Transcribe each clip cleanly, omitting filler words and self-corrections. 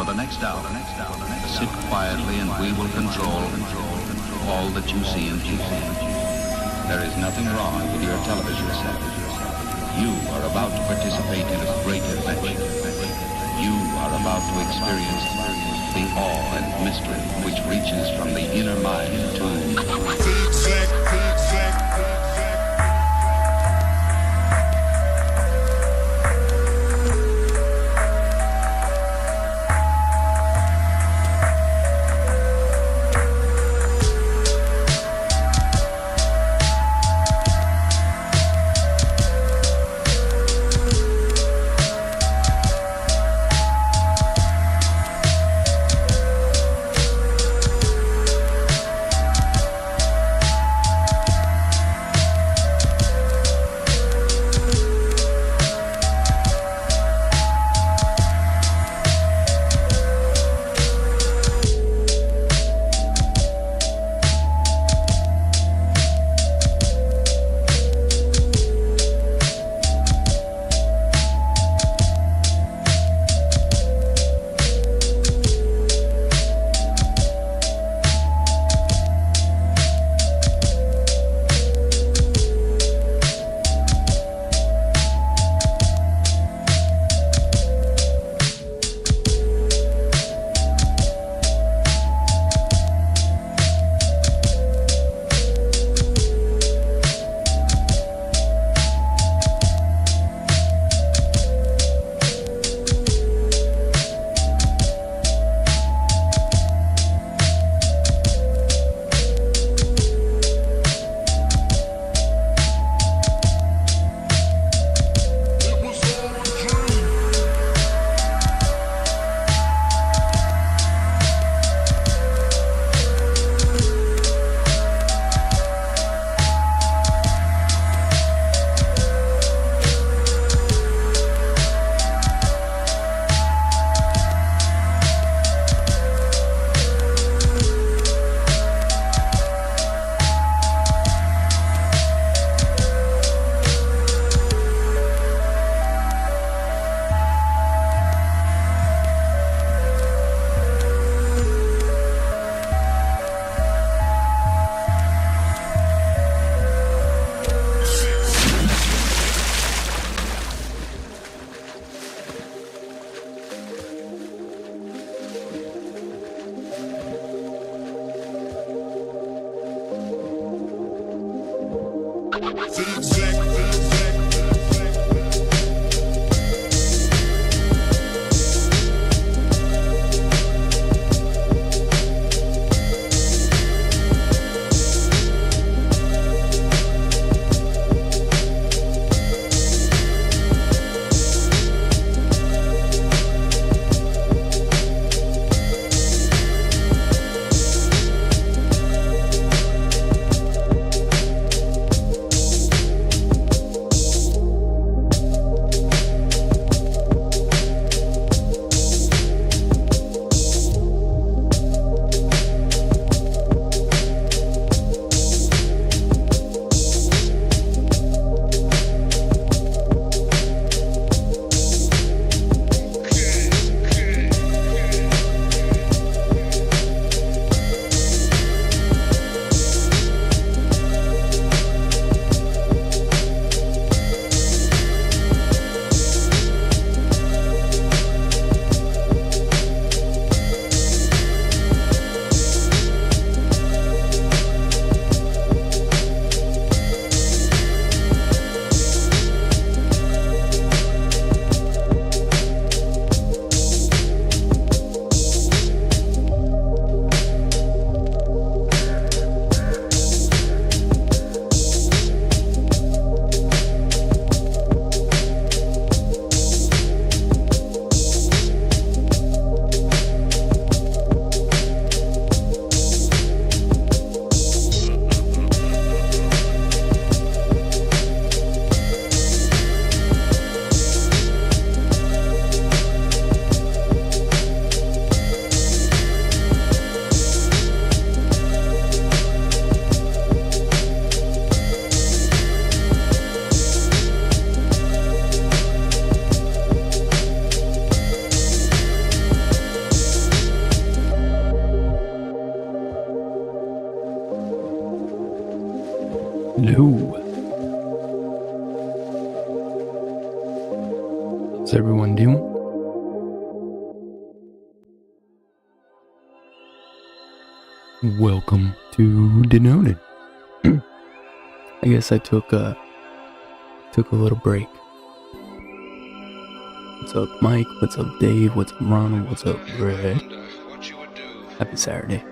the next hour. Sit quietly and we will control all that you see and feel. There is nothing wrong with your television set. You are about to participate in a great adventure. You are about to experience the awe and mystery which reaches from the inner mind to... Hello. How's everyone doing? Welcome to Denoted. I guess I took a little break. What's up, Mike? What's up, Dave? What's up, Ronald? What's up, Brett? Happy Saturday.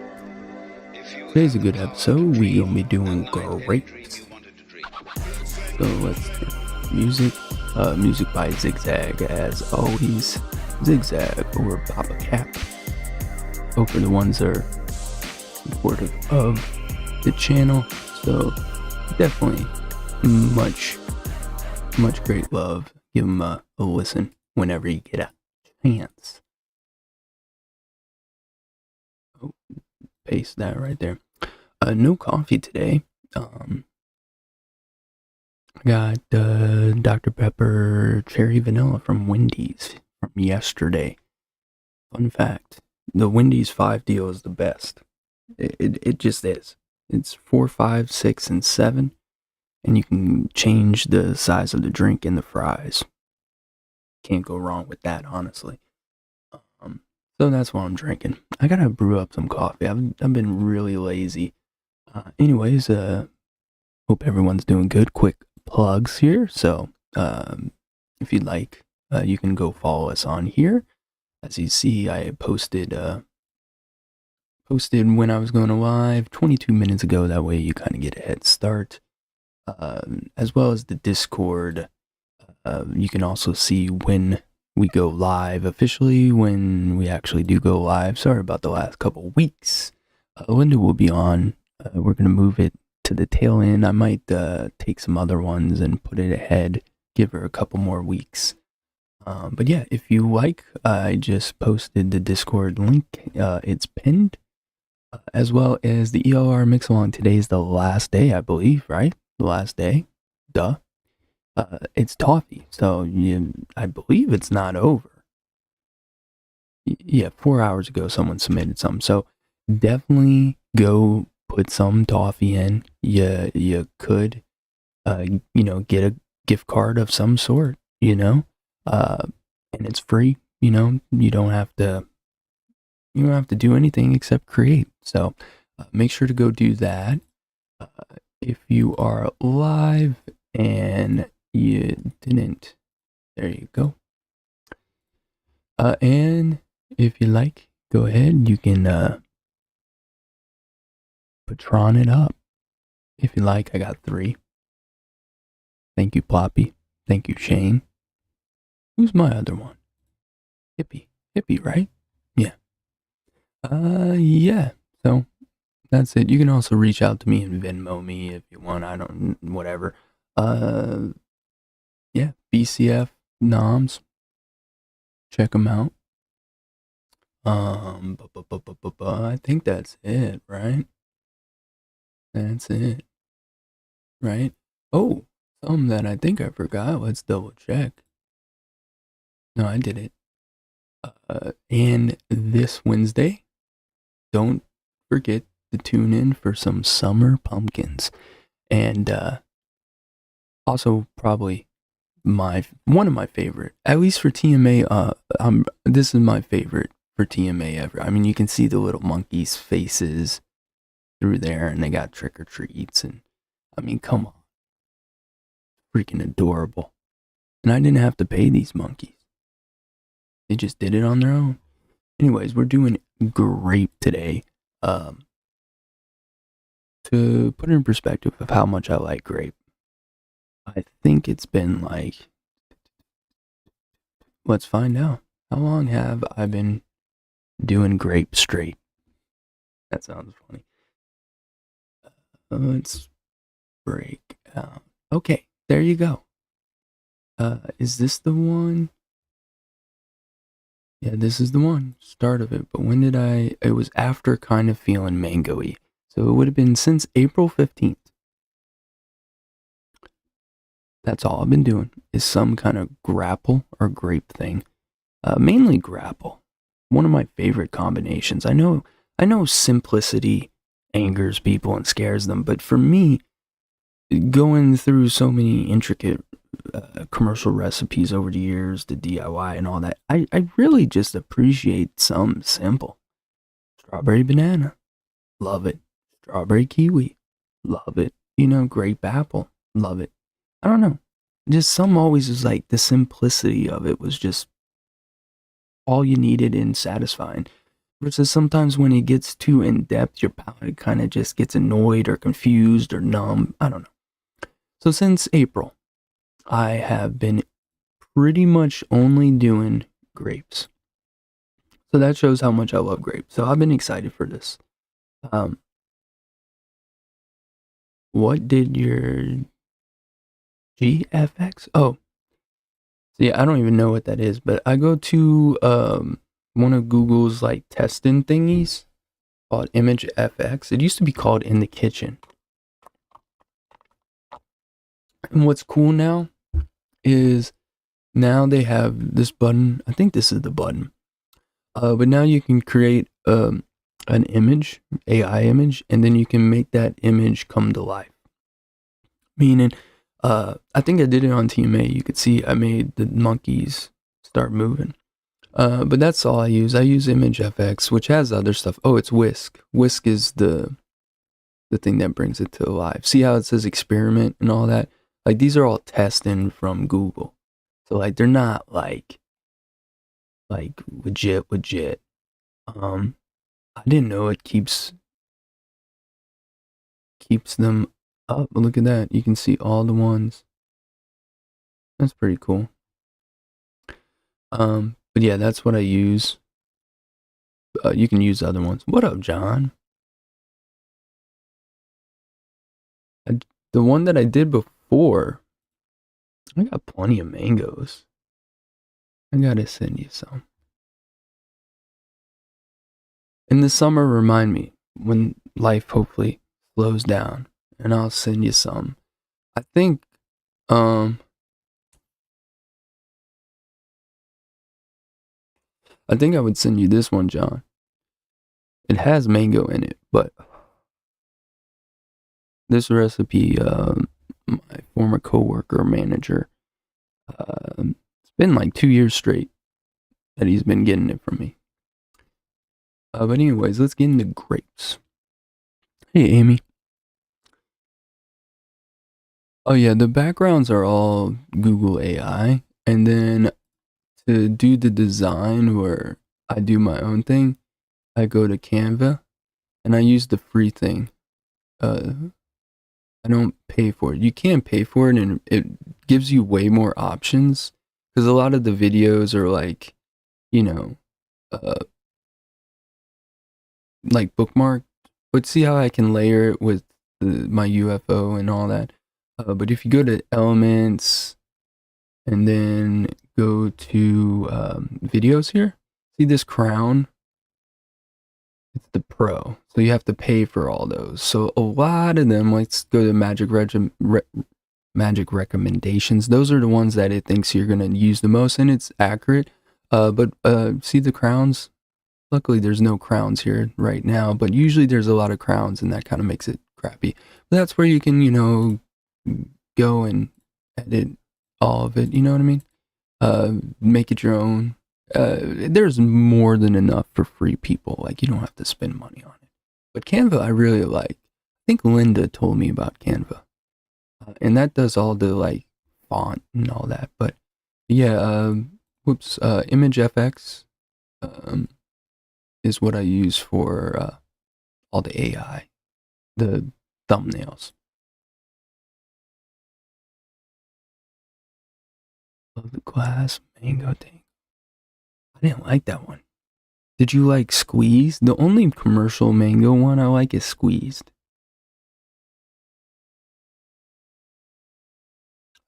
Today's a good episode. We gonna be doing grapes. So let's do music. Music by Zigzag, as always. Zigzag or Papa Cap. Both are the ones that are supportive of the channel. So definitely much great love. Give them a listen whenever you get a chance. Oh, paste that right there. No coffee today. I got Dr. Pepper Cherry Vanilla from Wendy's from yesterday. Fun fact, the Wendy's 5 deal is the best. It just is. It's 4, 5, 6, and 7. And you can change the size of the drink and the fries. Can't go wrong with that, honestly. So that's what I'm drinking. I gotta brew up some coffee. I've been really lazy. Anyways, hope everyone's doing good. Quick plugs here. So, if you'd like, you can go follow us on here. As you see, I posted when I was going live 22 minutes ago. That way you kind of get a head start. As well as the Discord. You can also see when we go live officially, when we actually do go live. Sorry about the last couple weeks. Linda will be on. We're going to move it to the tail end. I might take some other ones and put it ahead, give her a couple more weeks. But yeah, if you like, I just posted the Discord link. It's pinned, as well as the ELR mix-along. Today's the last day, I believe, right? The last day. Duh. It's toffee, so I believe it's not over. Yeah, 4 hours ago someone submitted some, so definitely go put some toffee in. You could, get a gift card of some sort, and it's free. You don't have to do anything except create. So make sure to go do that. If you are live and you didn't, there you go. And if you like, go ahead. You can Patron it up. If you like, I got 3. Thank you, Ploppy. Thank you, Shane. Who's my other one? Hippie, right? Yeah. Yeah. So that's it. You can also reach out to me and Venmo me if you want. I don't, whatever. Yeah, BCF Noms. Check them out. I think that's it, right? That's it. Right? Oh, something that I think I forgot. Let's double check. No, I did it. And this Wednesday, don't forget to tune in for some summer pumpkins. And also probably one of my favorite, at least for TMA. This is my favorite for TMA ever. I mean, you can see the little monkeys' faces through there, and they got trick or treats, and I mean, come on, freaking adorable. And I didn't have to pay these monkeys; they just did it on their own. Anyways, we're doing grape today. To put it in perspective of how much I like grape, I think it's been like, let's find out. How long have I been doing grape straight? That sounds funny. Let's break out. Okay, there you go. Is this the one? Yeah, this is the one. Start of it. But when did it was after kind of feeling mango-y. So it would have been since April 15th. That's all I've been doing, is some kind of grapple or grape thing. Mainly grapple. One of my favorite combinations. I know simplicity angers people and scares them, but for me, going through so many intricate commercial recipes over the years, the DIY and all that, I really just appreciate something simple. Strawberry banana, love it. Strawberry kiwi, love it. Grape apple, love it. I don't know. Just some always was like the simplicity of it was just all you needed and satisfying. Versus sometimes when it gets too in depth, your palate kind of just gets annoyed or confused or numb. I don't know. So since April, I have been pretty much only doing grapes. So that shows how much I love grapes. So I've been excited for this. What did your GFX? Oh, see, I don't even know what that is, but I go to one of Google's like testing thingies called Image FX. It used to be called In the Kitchen. And what's cool now is now they have this button. I think this is the button. But now you can create an image, AI image, and then you can make that image come to life. Meaning, I think I did it on TMA. You could see I made the monkeys start moving. But that's all I use. I use Image FX, which has other stuff. Oh, it's Whisk. Whisk is the thing that brings it to life. See how it says experiment and all that? Like, these are all testing from Google. So, like, they're not, like legit. I didn't know it keeps them up. Look at that. You can see all the ones. That's pretty cool. But yeah, that's what I use. You can use other ones. What up, John? The one that I did before, I got plenty of mangoes. I gotta send you some. In the summer, remind me when life hopefully slows down, and I'll send you some. I think, I would send you this one, John. It has mango in it, but this recipe, my former coworker manager, it's been like 2 years straight that he's been getting it from me. But anyways, let's get into grapes. Hey, Amy. Oh yeah, the backgrounds are all Google AI, and then to do the design where I do my own thing, I go to Canva, and I use the free thing. I don't pay for it. You can pay for it, and it gives you way more options, because a lot of the videos are like, like bookmarked. But see how I can layer it with my UFO and all that. But if you go to Elements and then go to videos here, see this crown? It's the Pro. So you have to pay for all those. So a lot of them, let's go to Magic Recommendations. Those are the ones that it thinks you're going to use the most, and it's accurate. But see the crowns? Luckily, there's no crowns here right now, but usually there's a lot of crowns, and that kind of makes it crappy. But that's where you can, go and edit all of it. You know what I mean? Make it your own. There's more than enough for free people. Like, you don't have to spend money on it. But Canva, I really like. I think Linda told me about Canva, and that does all the like font and all that. But yeah, Image FX is what I use for all the AI, the thumbnails. Love the glass mango thing. I didn't like that one. Did you like Squeezed? The only commercial mango one I like is Squeezed.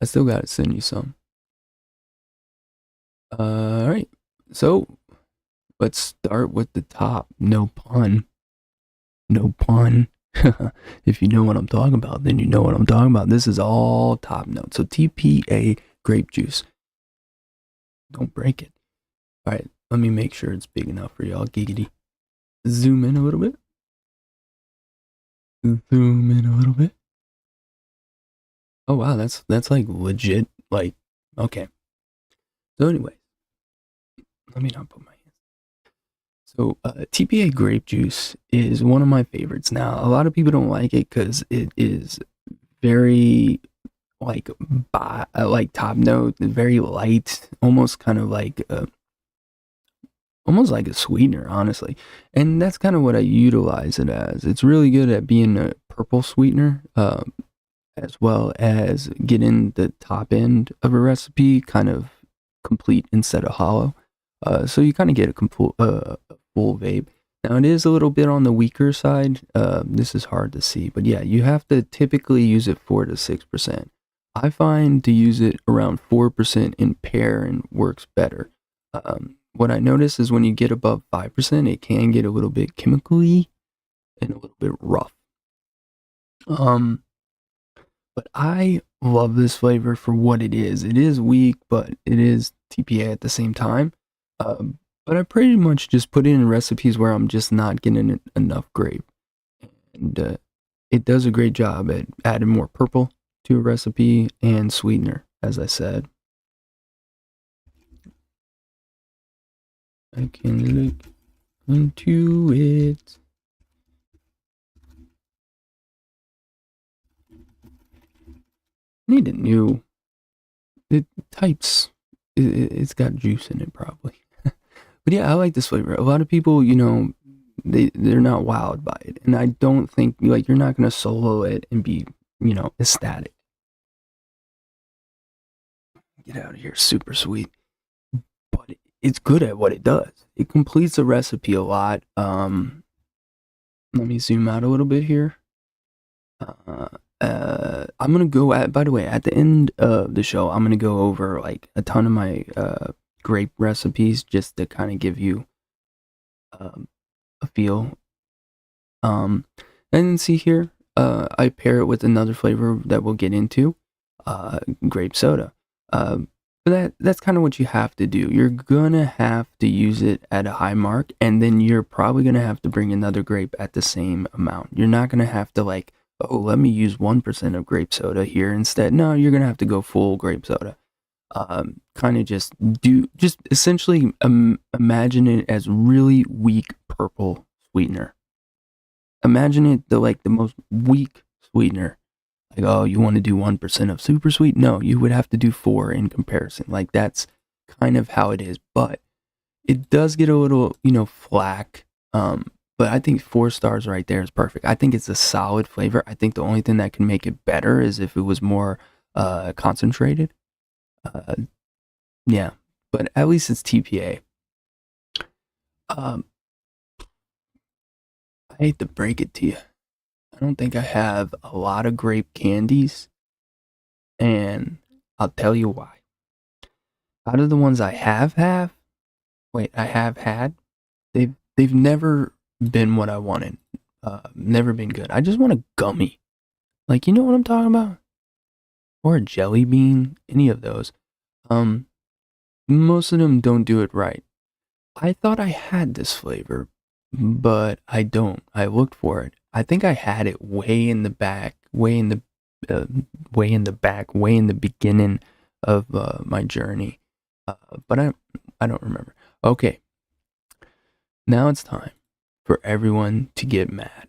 I still gotta send you some. Alright. So, let's start with the top. No pun. No pun. If you know what I'm talking about, then you know what I'm talking about. This is all top note. So TPA grape juice. Don't break it. Alright, let me make sure it's big enough for y'all. Giggity. Zoom in a little bit. Zoom in a little bit. Oh wow, that's like legit. Like, okay. So anyway, let me not put my hands. So TPA grape juice is one of my favorites. Now, a lot of people don't like it because it is very like like top note, very light, almost kind of like almost like a sweetener, honestly. And that's kind of what I utilize it as. It's really good at being a purple sweetener, as well as getting the top end of a recipe kind of complete instead of hollow. So you kind of get a full vape. Now it is a little bit on the weaker side. This is hard to see, but yeah, you have to typically use it 4 to 6%. I find to use it around 4% in pair and works better. What I notice is when you get above 5%, it can get a little bit chemically and a little bit rough. Um, but I love this flavor for what it is. It is weak, but it is TPA at the same time. But I pretty much just put it in recipes where I'm just not getting enough grape. And it does a great job at adding more purple to a recipe and sweetener, as I said. I can look into it. Need a new. It types. It's got juice in it, probably. But yeah, I like this flavor. A lot of people, they're not wowed by it, and I don't think like you're not gonna solo it and be, ecstatic. Get out of here, super sweet. But it's good at what it does. It completes a recipe a lot. Let me zoom out a little bit here. I'm gonna go at. By the way, at the end of the show, I'm gonna go over like a ton of my grape recipes just to kind of give you a feel. And then see here, I pair it with another flavor that we'll get into, grape soda. But that's kind of what you have to do. You're gonna have to use it at a high mark, and then you're probably gonna have to bring another grape at the same amount. You're not gonna have to like, oh, let me use 1% of grape soda here instead. No, you're gonna have to go full grape soda. Kind of just essentially imagine it as really weak purple sweetener. Imagine it the most weak sweetener. Like, oh, you want to do 1% of super sweet? No, you would have to do 4 in comparison. Like, that's kind of how it is. But it does get a little, flack. But I think 4 stars right there is perfect. I think it's a solid flavor. I think the only thing that can make it better is if it was more concentrated. Uh, yeah, but at least it's TPA. Um, I hate to break it to you. I don't think I have a lot of grape candies, and I'll tell you why. Out of the ones I have had, they've never been what I wanted. Never been good. I just want a gummy. Like, you know what I'm talking about? Or a jelly bean, any of those. Most of them don't do it right. I thought I had this flavor, but I don't. I looked for it. I think I had it way in the back, uh, way in the beginning of my journey. But I don't remember. Okay, now it's time for everyone to get mad.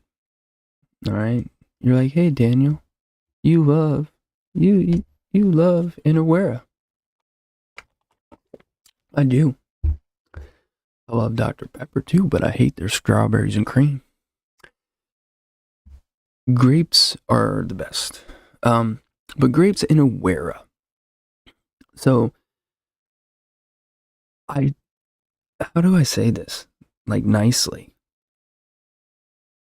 All right, you're like, hey Daniel, you love you love Inawera. I do. I love Dr. Pepper too, but I hate their strawberries and cream. Grapes are the best. But grapes in a Wera. So how do I say this? Like nicely.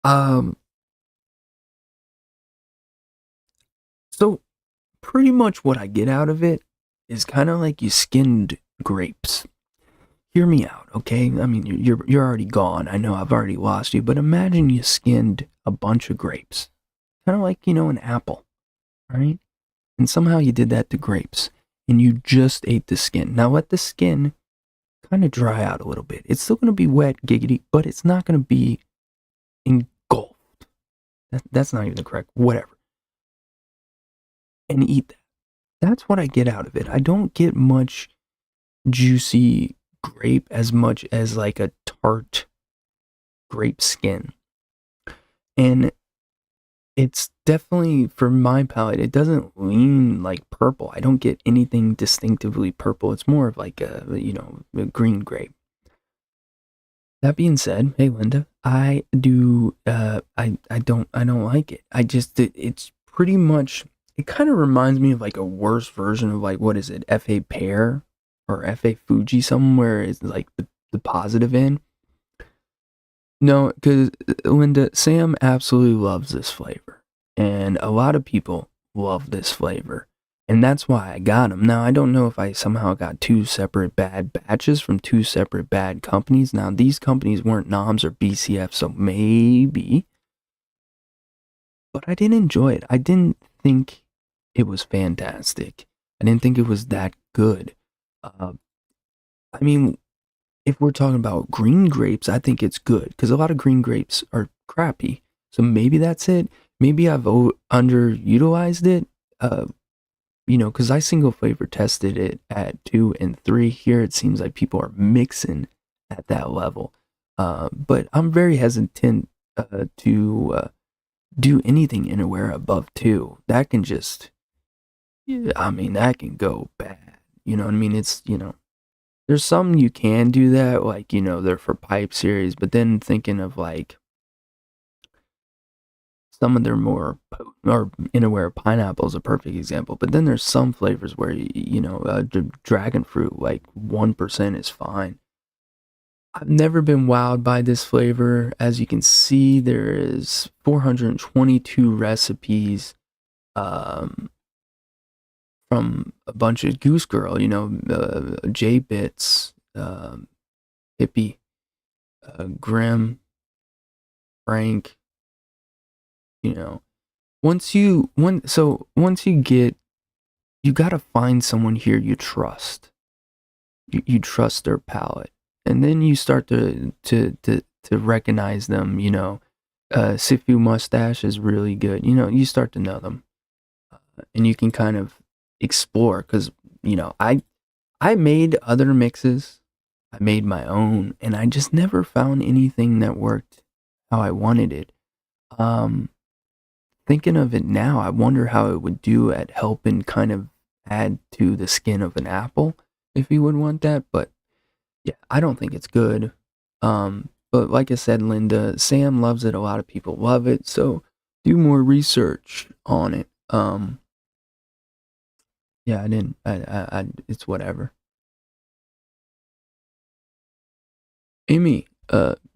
Um, so pretty much what I get out of it is kind of like you skinned grapes. Hear me out, okay? I mean, you're already gone. I know I've already lost you, but imagine you skinned a bunch of grapes, kind of like an apple, right? And somehow you did that to grapes, and you just ate the skin. Now let the skin kind of dry out a little bit. It's still going to be wet, giggity, but it's not going to be engulfed. That's not even the correct, whatever. and eat that. That's what I get out of it. I don't get much juicy grape as much as like a tart grape skin. And it's definitely, for my palate, it doesn't lean like purple. I don't get anything distinctively purple. It's more of like a green grape. That being said, hey Linda, I don't like it. It's pretty much, it kind of reminds me of like a worse version of like, what is it, F.A. Pear or F.A. Fuji, somewhere is like the positive end. No, because Linda, Sam absolutely loves this flavor, and a lot of people love this flavor, and that's why I got them. Now, I don't know if I somehow got two separate bad batches from two separate bad companies. Now, these companies weren't NOMs or BCF, so maybe, but I did enjoy it. I didn't think it was fantastic. I didn't think it was that good. Uh, I mean, if we're talking about green grapes, I think it's good because a lot of green grapes are crappy. So maybe that's it. Maybe I've underutilized it. Because I single flavor tested it at 2 and 3. Here it seems like people are mixing at that level. But I'm very hesitant to do anything anywhere above 2. That can just, yeah, I mean, that can go bad. You know what I mean? There's some you can do that, like, they're for pipe series, but then thinking of like some of their more or Inaware pineapple is a perfect example. But then there's some flavors where dragon fruit, like 1% is fine. I've never been wowed by this flavor. As you can see, there is 422 recipes from a bunch of Goose Girl, J Bits, Hippie, Grim, Frank. Once you get, you gotta find someone here you trust. You trust their palate, and then you start to recognize them. Sifu Mustache is really good. You start to know them, and you can kind of explore because I made other mixes, I made my own, and I just never found anything that worked how I wanted it. Thinking of it now, I wonder how it would do at helping kind of add to the skin of an apple, if you would want that. But yeah, I don't think it's good. But like I said, Linda, Sam loves it. A lot of people love it. So do more research on it. Yeah, I didn't. It's whatever. Amy,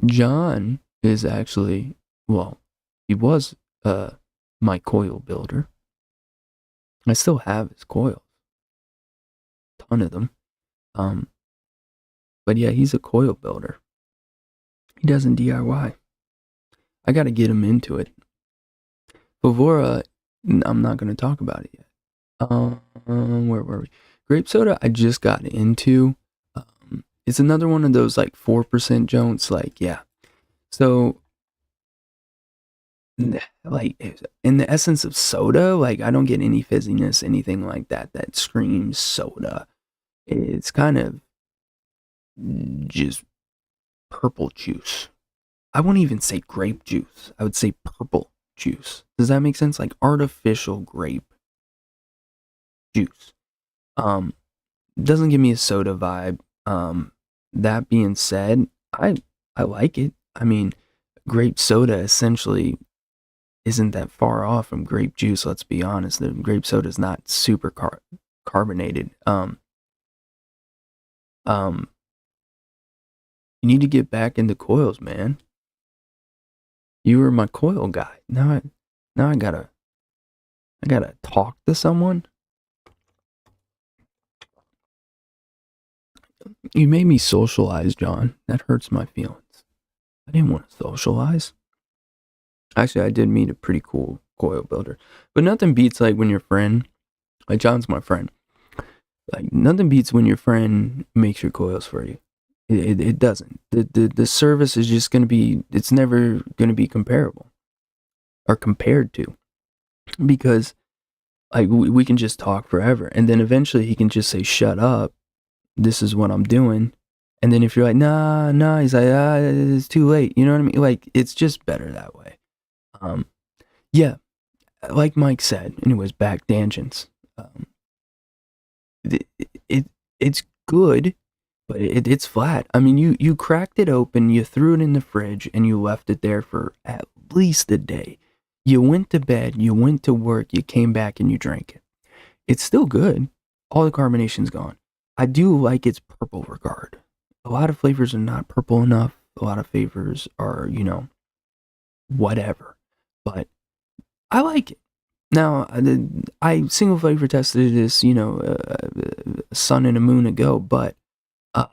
John is actually, well, he was my coil builder. I still have his coils, ton of them. But yeah, he's a coil builder. He doesn't DIY. I got to get him into it. Vivora, I'm not going to talk about it yet. Where were we? Grape soda, I just got into. It's another one of those like 4% jonts. Like, yeah. So, like, in the essence of soda, like, I don't get any fizziness, anything like that screams soda. It's kind of just purple juice. I wouldn't even say grape juice. I would say purple juice. Does that make sense? Like artificial grape juice. Doesn't give me a soda vibe. That being said, I like it. I mean, grape soda essentially isn't that far off from grape juice, let's be honest. The grape soda is not super carbonated. You need to get back into coils, man. You were my coil guy. Now I gotta talk to someone. You made me socialize, John. That hurts my feelings. I didn't want to socialize. Actually, I did meet a pretty cool coil builder. But nothing beats like when your friend, like John's my friend. Like nothing beats when your friend makes your coils for you. It doesn't. The service is just gonna be, it's never gonna be comparable or compared to. Because Like we can just talk forever, and then eventually he can just say, "Shut up. This is what I'm doing." And then if you're like, nah, he's like, it's too late. You know what I mean? Like, it's just better that way. Um, yeah, like Mike said, anyways, back tangents. It, it it's good, but it's flat. I mean, you cracked it open, you threw it in the fridge, and you left it there for at least a day. You went to bed, you went to work, you came back, and you drank it. It's still good. All the carbonation's gone. I do like its purple regard. A lot of flavors are not purple enough. A lot of flavors are, whatever. But I like it. Now, I single flavor tested this, a sun and a moon ago, but uh,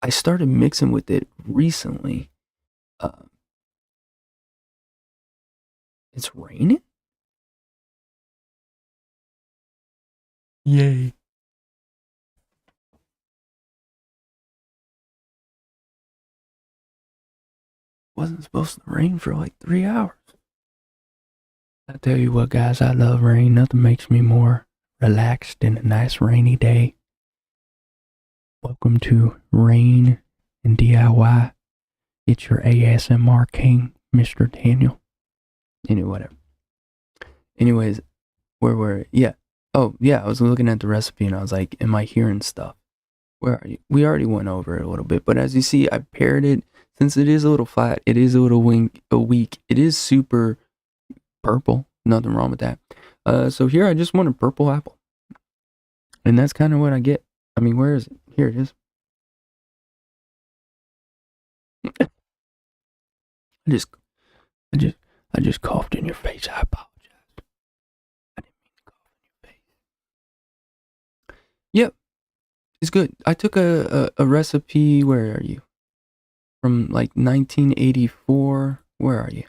I started mixing with it recently. Uh, it's raining? Yay. Wasn't supposed to rain for like 3 hours. I tell you what, guys, I love rain. Nothing makes me more relaxed than a nice rainy day. Welcome to Rain and DIY. It's your ASMR king, Mr. Daniel. Anyway, whatever. Anyways, where were we? Yeah. Oh, yeah, I was looking at the recipe and I was like, am I hearing stuff? Where are you? We already went over it a little bit, but as you see, I paired it. Since it is a little flat, it is a little weak. It is super purple. Nothing wrong with that. So here I just want a purple apple. And that's kind of what I get. I mean, where is it? Here it is. I just coughed in your face. I apologize. I didn't mean to cough in your face. Yep, it's good. I took a recipe. Where are you? From like 1984. Where are you?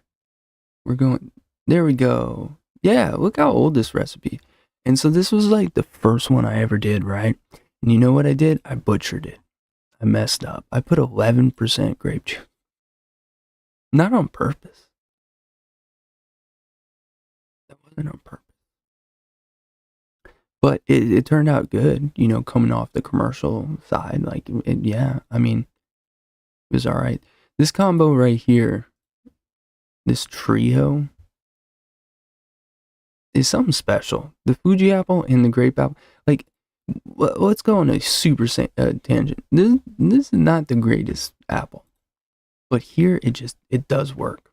We're going. There we go. Yeah, look how old this recipe. And so this was like the first one I ever did, right? And you know what I did? I butchered it. I messed up. I put 11% grape juice. Not on purpose. That wasn't on purpose. But it turned out good, coming off the commercial side. Like, yeah, I mean, it was all right. This combo right here, this trio, is something special. The Fuji apple and the grape apple. Like, let's go on a super tangent. This is not the greatest apple, but here it does work.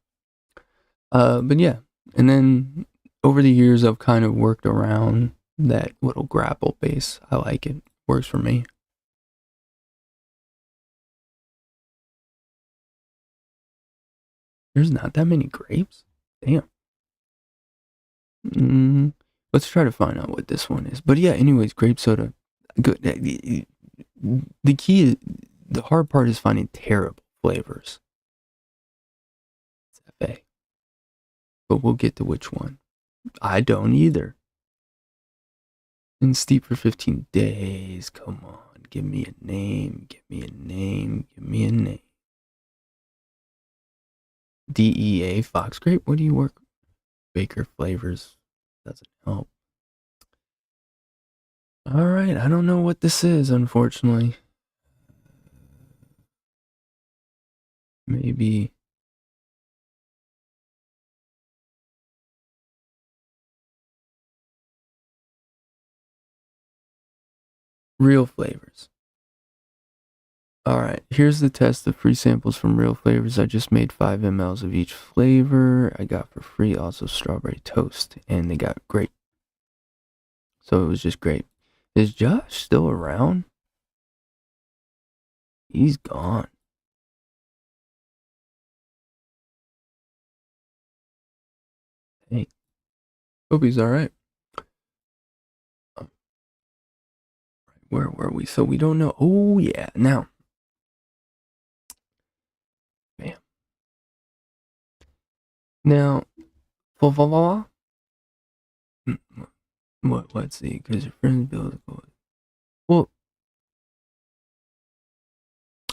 But yeah, and then over the years I've kind of worked around that little grapple base. I like it. Works for me. There's not that many grapes. Damn. Let's try to find out what this one is. But yeah, anyways, grape soda. Good. The key is, the hard part is finding terrible flavors. It's FA. But we'll get to which one. I don't either. And steep for 15 days. Come on. Give me a name. Give me a name. Give me a name. DEA Fox Grape? What do you work? Baker flavors. Doesn't help. Alright, I don't know what this is, unfortunately. Maybe. Real flavors. Alright, here's the test of free samples from real flavors. I just made 5 mLs of each flavor. I got for free also strawberry toast, and they got grape. So it was just grape. Is Josh still around? He's gone. Hey, hope he's alright. Where were we? So we don't know. Oh, yeah. Now. Bam. Now. What? Let's see. Because your friends build. Well.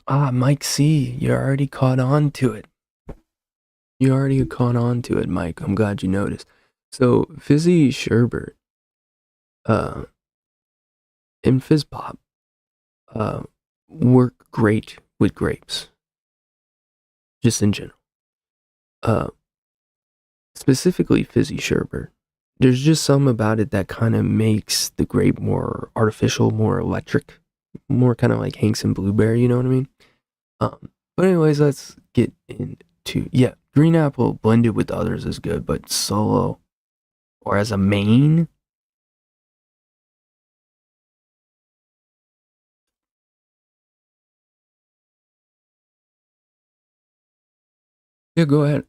Mike C. You already caught on to it. You already caught on to it, Mike. I'm glad you noticed. So, fizzy sherbet uh, and fizz pop uh, work great with grapes, just in general. Uh, Specifically fizzy sherbet. There's just something about it that kind of makes the grape more artificial, more electric, more kind of like Hanks and Blueberry, you know what I mean? But anyways, let's get into, yeah, green apple blended with others is good, but solo or as a main, yeah, go ahead.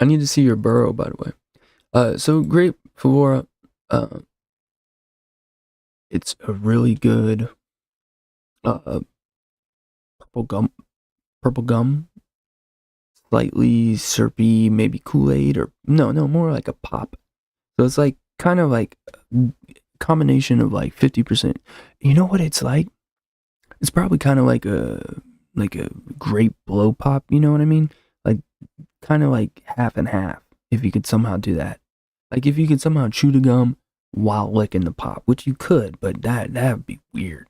I need to see your burrow, by the way. So grape Favora, uh, it's a really good uh purple gum, purple gum, slightly syrupy, maybe Kool-Aid or no, more like a pop. So it's like kind of like a combination of like 50%. You know what it's like? It's probably kind of like a grape blow pop, you know what I mean? Like kind of like half and half if you could somehow do that. Like if you could somehow chew the gum while licking the pop, which you could, but that would be weird.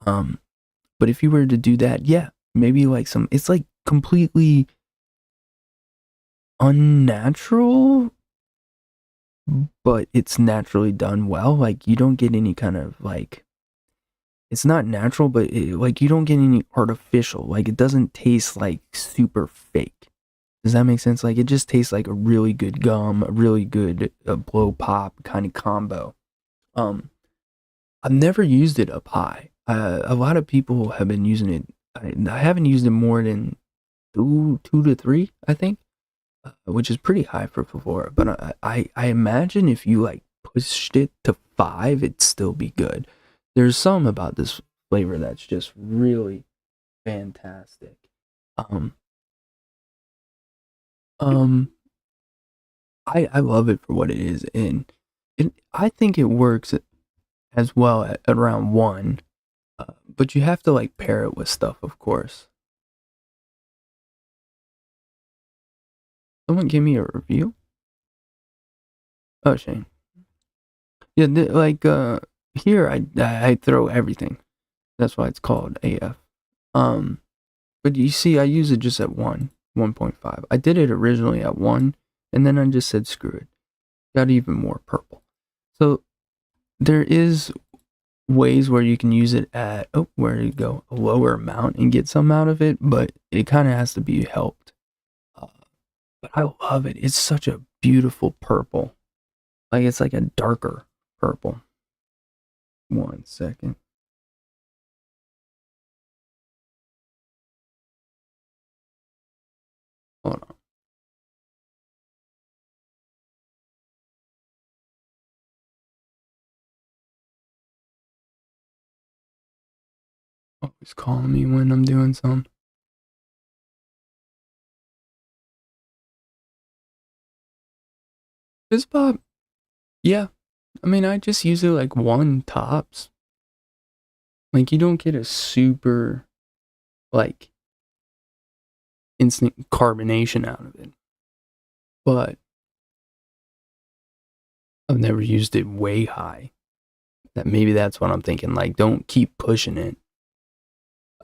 Um but if you were to do that, yeah, maybe like some it's like completely unnatural, but it's naturally done well. Like you don't get any kind of like it's not natural, but like you don't get any artificial. Like it doesn't taste like super fake. Does that make sense? Like it just tastes like a really good gum, a really good blow pop kind of combo. Um, I've never used it up high. A lot of people have been using it. I haven't used it more than two to three, I think, which is pretty high for Favora. But I imagine if you like pushed it to five, it'd still be good. There's some about this flavor that's just really fantastic. Um, um, I love it for what it is, and I think it works as well at around one. But you have to like pair it with stuff, of course. Someone give me a review. Oh, Shane. Yeah, like here I throw everything. That's why it's called AF. Um, but you see, I use it just at 1.5. I did it originally at 1, and then I just said screw it. Got even more purple. So there is ways where you can use it at, oh, where you go, a lower amount and get some out of it, but it kind of has to be helped. Uh, but I love it. It's such a beautiful purple. Like it's like a darker purple. 1 second. Hold on. Always calling me when I'm doing some. This pop, yeah. I mean, I just use it like one tops. Like you don't get a super like instant carbonation out of it. But I've never used it way high. That maybe that's what I'm thinking. Like, don't keep pushing it,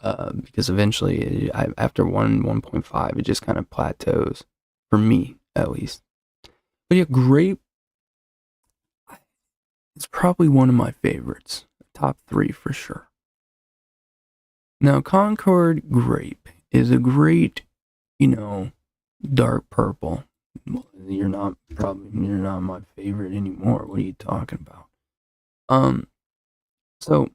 because eventually, after 1.5, it just kind of plateaus for me, at least. But yeah, grape. It's probably one of my favorites. Top three for sure. Now, Concord grape is a great, you know, dark purple. Well, you're not my favorite anymore. What are you talking about? Um, so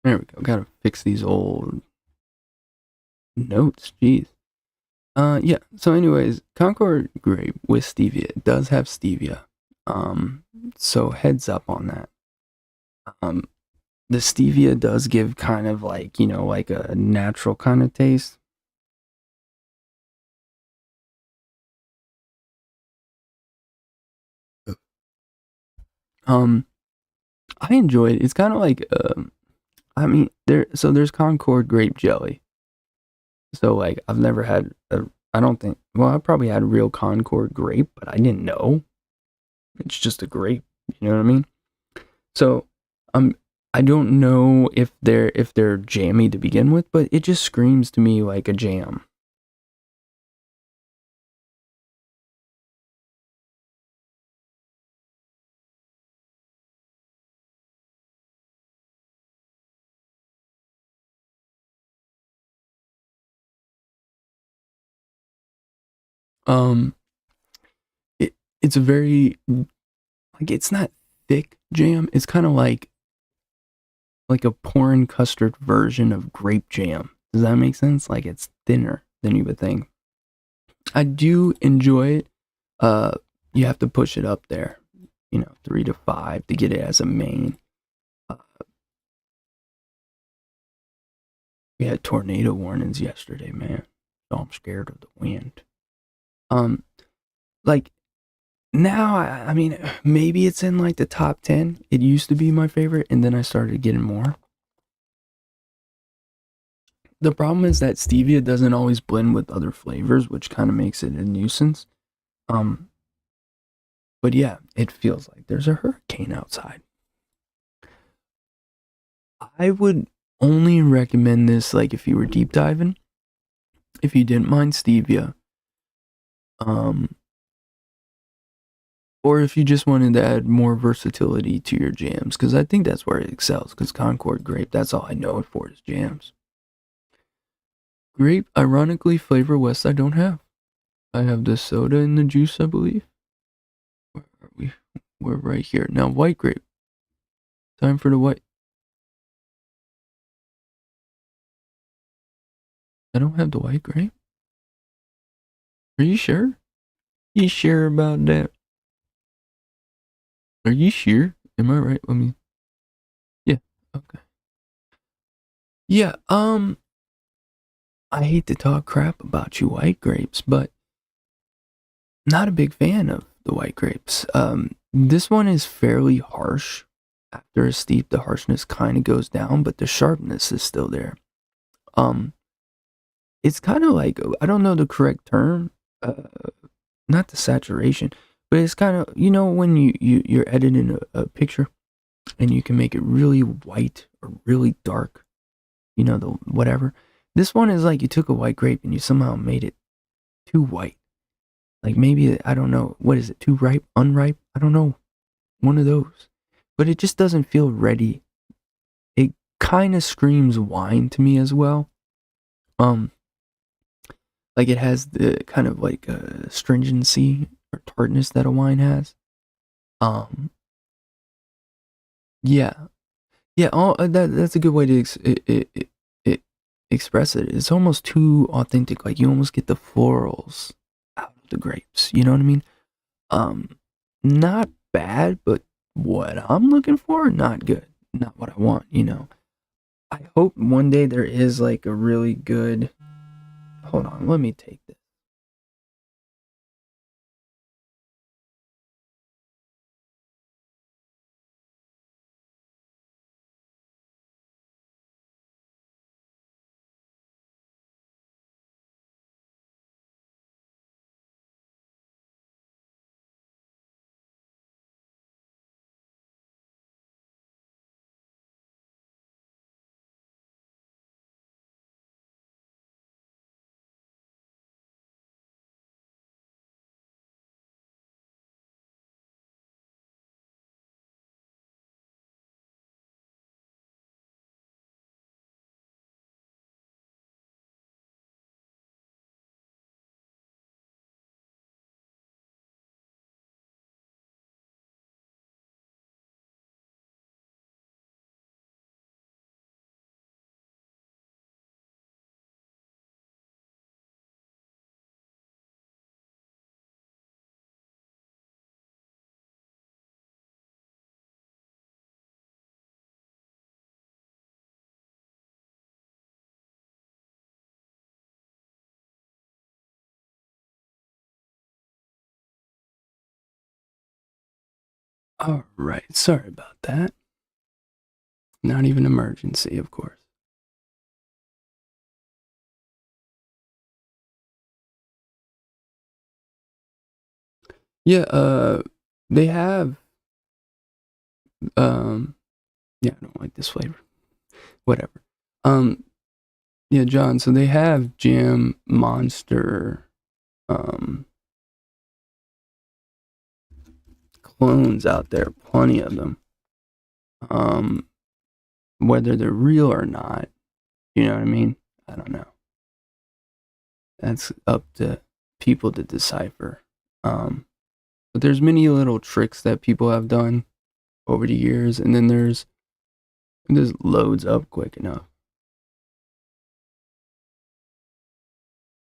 there we go. Gotta fix these old notes. Jeez. Yeah. So, anyways, Concord grape with stevia. It does have stevia. So heads up on that. Um, the stevia does give kind of like, like a natural kind of taste. Um, I enjoy it. It's kind of like, I mean, there's Concord grape jelly. So like I've never had a I don't think well I probably had real Concord grape, but I didn't know. It's just a grape. You know what I mean? So um I don't know if they're jammy to begin with, but it just screams to me like a jam. Um it's a very like it's not thick jam. It's kind of like a pouring custard version of grape jam. Does that make sense? Like it's thinner than you would think. I do enjoy it. Uh, you have to push it up there, 3 to 5 to get it as a main. Uh, we had tornado warnings yesterday, man. So I'm scared of the wind. Um, like now, I mean, maybe it's in like the top 10. It used to be my favorite, and then I started getting more. The problem is that stevia doesn't always blend with other flavors, which kind of makes it a nuisance. Um, but yeah, it feels like there's a hurricane outside. I would only recommend this like if you were deep diving, if you didn't mind stevia, um, or if you just wanted to add more versatility to your jams, because I think that's where it excels. Because Concord grape, that's all I know it for is jams. Grape, ironically, flavor West I don't have. I have the soda and the juice, I believe. Where are we? We're right here now. White grape. Time for the white. I don't have the white grape. Are you sure? You sure about that? Are you sure? Am I right? Let me. Yeah. Okay. Yeah. I hate to talk crap about you white grapes, but not a big fan of the white grapes. This one is fairly harsh. After a steep, the harshness kind of goes down, but the sharpness is still there. Um, it's kind of like I don't know the correct term. Uh, not the saturation, but it's kind of when you're editing a picture and you can make it really white or really dark. The whatever. This one is like you took a white grape and you somehow made it too white. Like maybe I don't know what is it? Too ripe, unripe? I don't know. One of those. But it just doesn't feel ready. It kind of screams wine to me as well. Um, like it has the kind of like stringency or tartness that a wine has. Um, yeah, yeah. That's a good way to express it. It's almost too authentic. Like you almost get the florals out of the grapes. You know what I mean? Um, not bad, but what I'm looking for, not good. Not what I want. I hope one day there is like a really good. Hold on, let me take this. All right, sorry about that. Not even emergency, of course. Yeah, they have, yeah, I don't like this flavor. Whatever. Um, yeah, John, so they have Jam Monster, um, clones out there, plenty of them. Um, whether they're real or not, you know what I mean? I don't know. That's up to people to decipher. But there's many little tricks that people have done over the years, and then there's this loads up quick enough.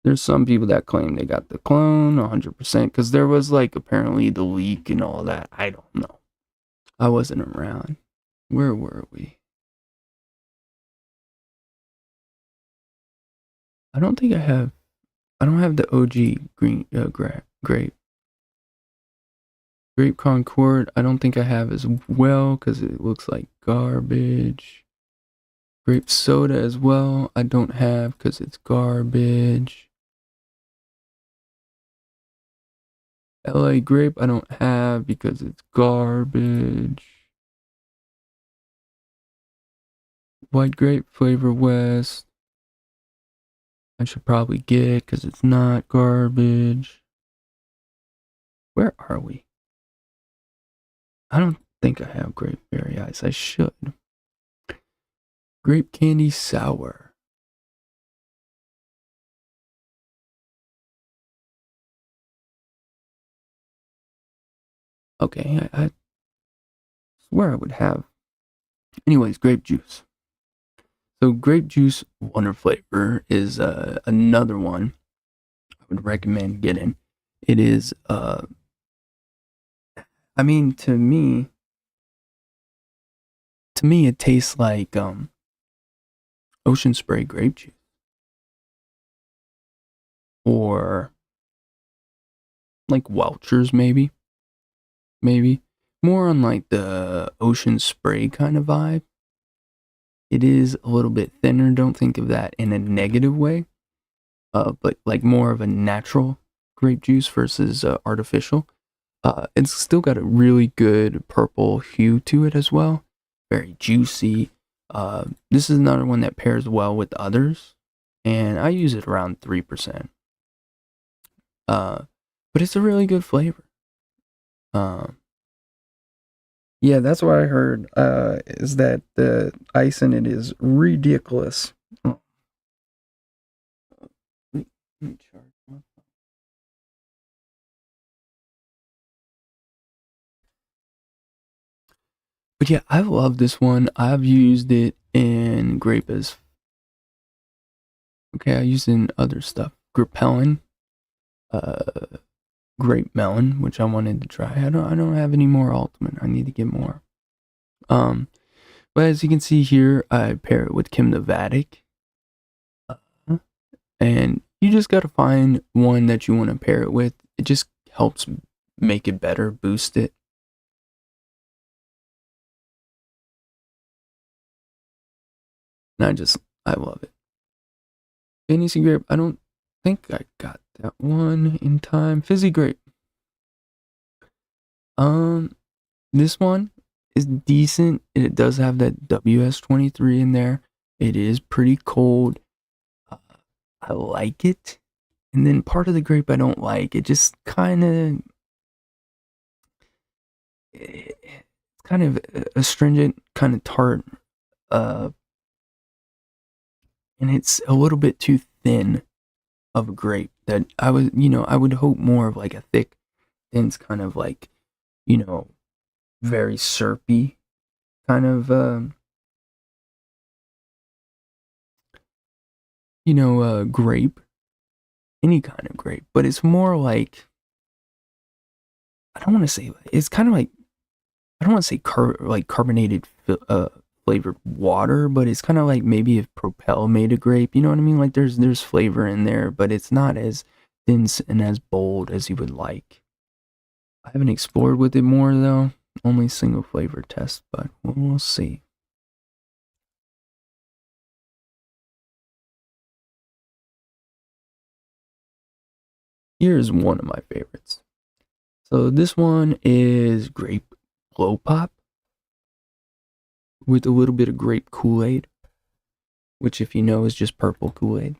There's some people that claim they got the clone 100% because there was like apparently the leak and all that. I don't know. I wasn't around. Where were we? I don't think I have. I don't have the OG green grape. Grape Concord. I don't think I have as well because it looks like garbage. Grape soda as well. I don't have because it's garbage. LA grape. I don't have because it's garbage. White grape flavor West. I should probably get because it's not garbage. Where are we? I don't think I have grape berry ice. I should. Grape candy sour. Okay, I swear I would have. Anyways, grape juice. So grape juice wonder flavor is another one I would recommend getting. It is I mean to me it tastes like ocean spray grape juice or like Welchers maybe more on like the ocean spray kind of vibe. It is a little bit thinner. Don't think of that in a negative way, but like more of a natural grape juice versus artificial. It's still got a really good purple hue to it as well. Very juicy. This is another one that pairs well with others, and I use it around 3%. But it's a really good flavor. Um, yeah, that's what I heard. Is that the ice in it is ridiculous. Oh, let me charge my phone. But yeah, I love this one. I've used it in grape as okay. I used it in other stuff. Grapelin, uh, grape melon, which I wanted to try. I don't have any more ultimate. I need to get more. Um, but as you can see here, I pair it with Kim Novatic. And you just gotta find one that you want to pair it with. It just helps make it better, boost it. And I love it. Fantasy grape, I don't think I got that one in time. Fizzy grape. Um, this one is decent. It does have that WS23 in there. It is pretty cold. Uh, I like it. And then part of the grape I don't like. It just kind of astringent, kind of tart. Uh, and it's a little bit too thin of a grape that I would hope more of like a thick, dense kind of like, you know, very syrupy kind of, grape, any kind of grape, but it's more like, I don't want to say, it's kind of like, I don't want to say like carbonated flavored water, but it's kind of like maybe if Propel made a grape, you know what I mean? Like there's flavor in there, but it's not as dense and as bold as you would like. I haven't explored with it more though. Only single flavor test, but we'll see. Here's one of my favorites. So this one is grape blow pop with a little bit of grape Kool-Aid, which if you know is just purple Kool-Aid.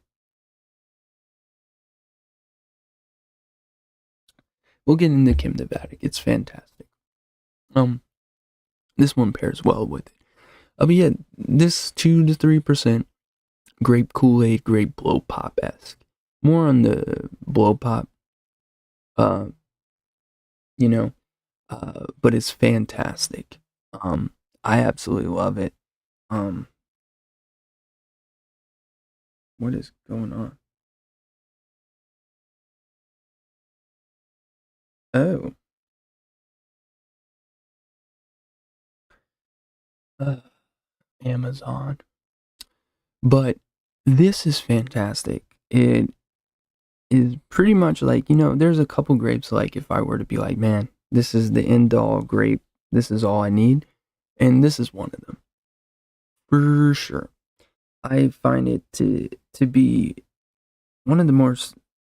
We'll get into Kim Nevadic. It's fantastic. This one pairs well with it. But yeah, this 2 to 3% grape Kool-Aid, grape blow pop-esque. More on the blow pop, uh, you know, but it's fantastic. I absolutely love it. What is going on? Oh, uh, Amazon. But this is fantastic. It is pretty much like, there's a couple grapes like if I were to be like, man, this is the end all grape, this is all I need, and this is one of them. For sure. I find it to be one of the more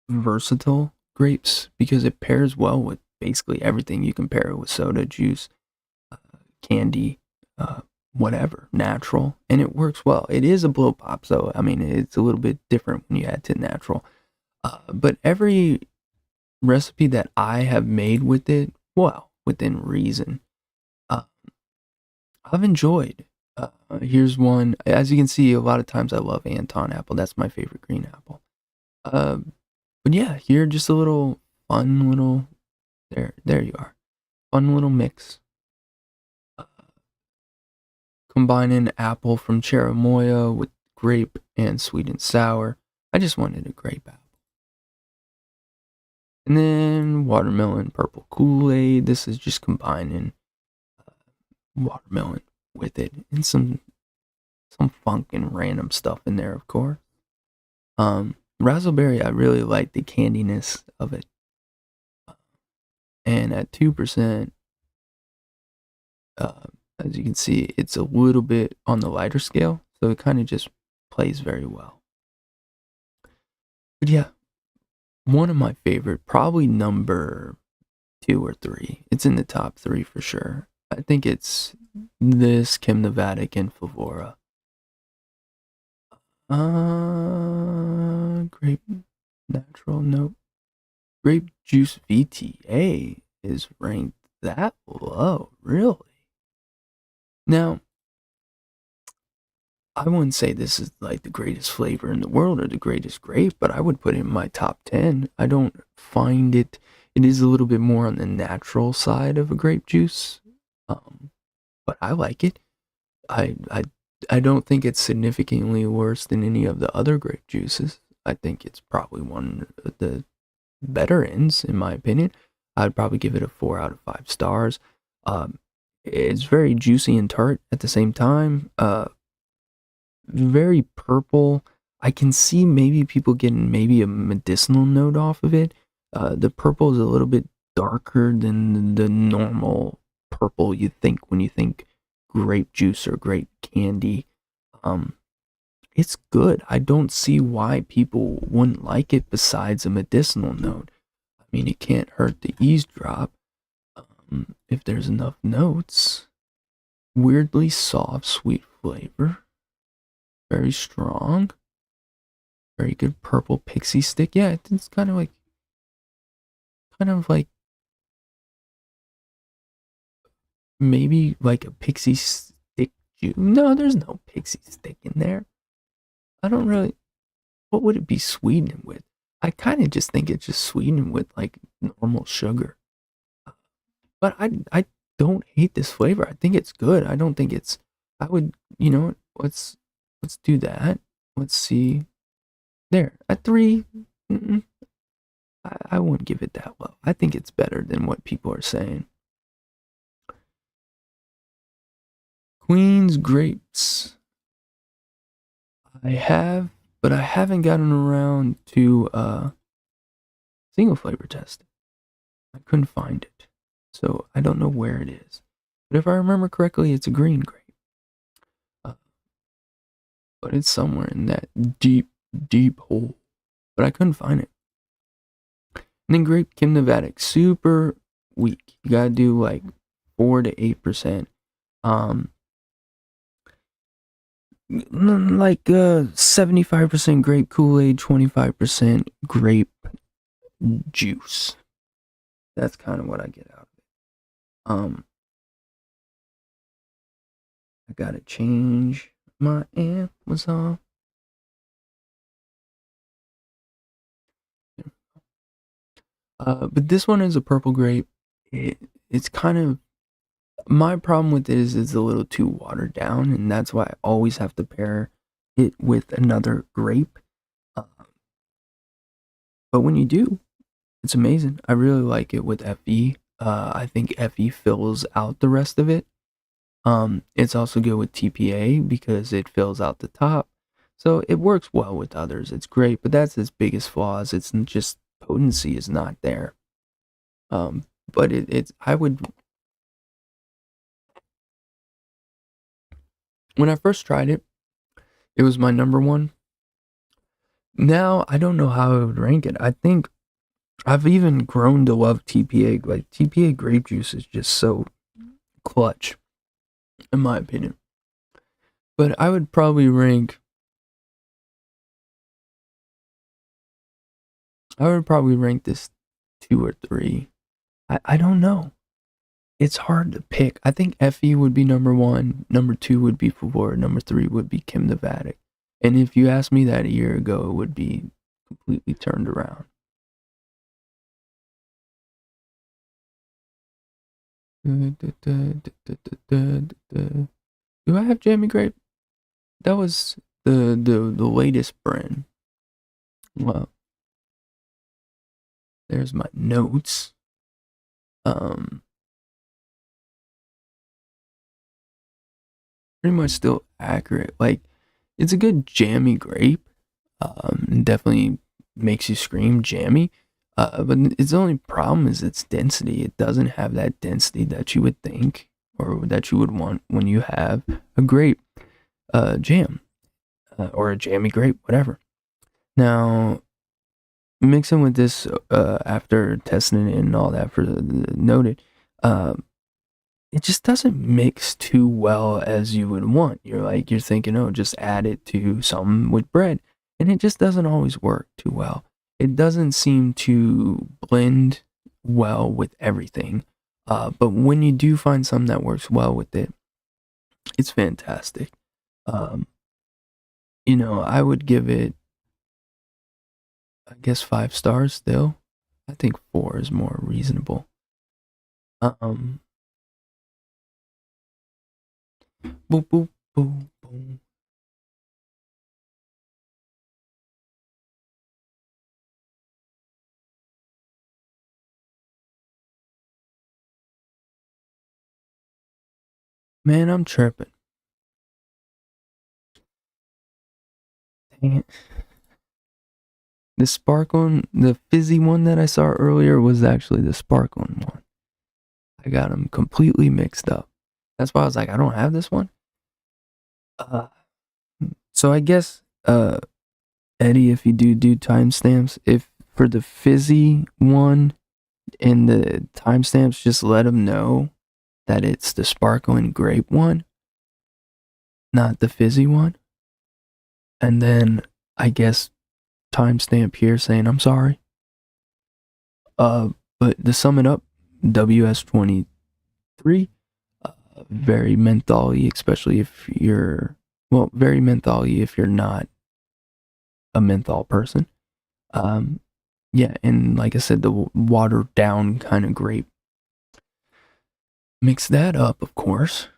versatile grapes because it pairs well with basically everything. You can pair it with soda, juice, candy, whatever, natural, and it works well. It is a blow pop, so I mean it's a little bit different when you add to natural. But every recipe that I have made with it, well, within reason, uh, I've enjoyed. Here's one. As you can see, a lot of times I love Anton apple. That's my favorite green apple. Uh, but yeah, here just a little fun little. There you are. Fun little mix. Uh, Combining apple from Cherimoya with grape and sweet and sour. I just wanted a grape apple. And then watermelon purple Kool-Aid. This is just combining watermelon with it and some funk and random stuff in there, of course. Razzleberry, I really like the candiness of it. And at 2%, as you can see, it's a little bit on the lighter scale, so it kind of just plays very well. But yeah, one of my favorite, probably number 2 or 3. It's in the top 3 for sure. I think it's this Kim Nevadic and Favora. Grape natural, nope. Grape juice VTA is ranked that low, really? Now, I wouldn't say this is like the greatest flavor in the world or the greatest grape, but I would put it in my top 10. I don't find it, it is a little bit more on the natural side of a grape juice, but I like it. I don't think it's significantly worse than any of the other grape juices. I think it's probably one of the better ends, in my opinion. I'd probably give it a 4 out of 5 stars. It's very juicy and tart at the same time. Very purple. I can see maybe people getting maybe a medicinal note off of it. The purple is a little bit darker than the normal purple you think when you think grape juice or grape candy. It's good. I don't see why people wouldn't like it besides a medicinal note. I mean, it can't hurt to eavesdrop if there's enough notes. Weirdly soft, sweet flavor. Very strong. Very good purple pixie stick. Yeah, it's kind of like maybe like a pixie stick juice. No, there's no pixie stick in there. I don't really. What would it be sweetened with? I kind of just think it's just sweetened with like normal sugar. But I don't hate this flavor. I think it's good. I don't think it's. I would, let's do that. Let's see. There at 3. I wouldn't give it that low. I think it's better than what people are saying. Queen's grapes. I have, but I haven't gotten around to single flavor testing. I couldn't find it, so I don't know where it is. But if I remember correctly, it's a green grape. But it's somewhere in that deep, deep hole. But I couldn't find it. And then grape Kim Nevadic, super weak. You gotta do like 4 to 8%. Like 75% grape Kool-Aid, 25% grape juice. That's kind of what I get out of it. I gotta change my Amazon. But this one is a purple grape. It's kind of, my problem with it is it's a little too watered down, and that's why I always have to pair it with another grape. But when you do, it's amazing. I really like it with FE. I think FE fills out the rest of it. It's also good with TPA because it fills out the top. So it works well with others. It's great, but that's its biggest flaws. It's just potency is not there. But it's I would, when I first tried it, it was my number one. Now I don't know how I would rank it. I think I've even grown to love TPA. Like TPA grape juice is just so clutch, in my opinion. But I would probably rank. I would probably rank this 2 or 3. I don't know. It's hard to pick. I think FE would be number 1. Number 2 would be Favor. Number 3 would be Kim Nevadic. And if you asked me that a year ago, it would be completely turned around. Do I have Jammy Grape? That was the latest brand. Well, there's my notes. Pretty much still accurate. Like, it's a good jammy grape. Definitely makes you scream jammy. But its only problem is its density. It doesn't have that density that you would think or that you would want when you have a grape jam or a jammy grape, whatever. Now, mixing with this after testing it and all that for the Noted, it just doesn't mix too well as you would want. You're thinking, oh, just add it to something with bread, and it just doesn't always work too well. It doesn't seem to blend well with everything. But when you do find something that works well with it, it's fantastic. I would give it, I guess, 5 stars still. I think 4 is more reasonable. Boop, boop, boop, boop. Man, I'm tripping. Dang it. The sparkling, the fizzy one that I saw earlier was actually the sparkling one. I got them completely mixed up. That's why I was like, I don't have this one. So I guess, Eddie, if you do timestamps, if for the fizzy one and the timestamps, just let them know that it's the sparkling grape one, not the fizzy one. And then I guess timestamp here saying I'm sorry. But to sum it up, WS23, very mentholy, especially if you're, well, very mentholy if you're not a menthol person. Yeah, and like I said, the watered down kind of grape. Mix that up, of course.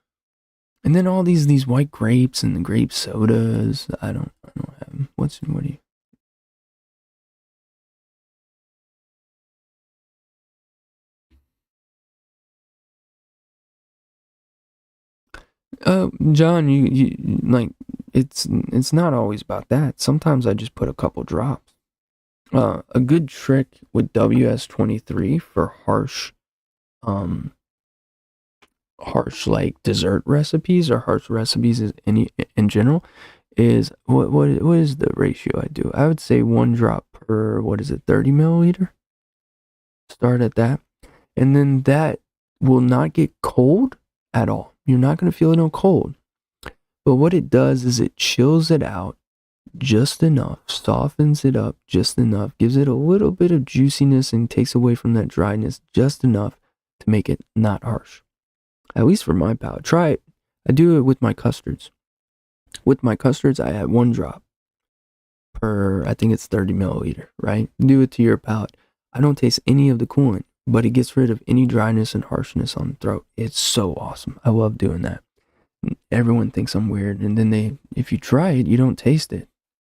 And then all these white grapes and the grape sodas. I don't have, what do you? John, you like, it's not always about that. Sometimes I just put a couple drops. A good trick with WS23 for harsh like dessert recipes or harsh recipes in general is what is the ratio I do? I would say 1 drop per, what is it, 30 milliliter? Start at that. and then that will not get cold at all. You're not going to feel no cold. But what it does is it chills it out just enough, softens it up just enough, gives it a little bit of juiciness and takes away from that dryness just enough to make it not harsh. At least for my palate. Try it. I do it with my custards. With my custards, I add 1 drop per, I think it's 30 milliliter, right? Do it to your palate. I don't taste any of the coolant, but it gets rid of any dryness and harshness on the throat. It's so awesome. I love doing that. Everyone thinks I'm weird, and then if you try it, you don't taste it.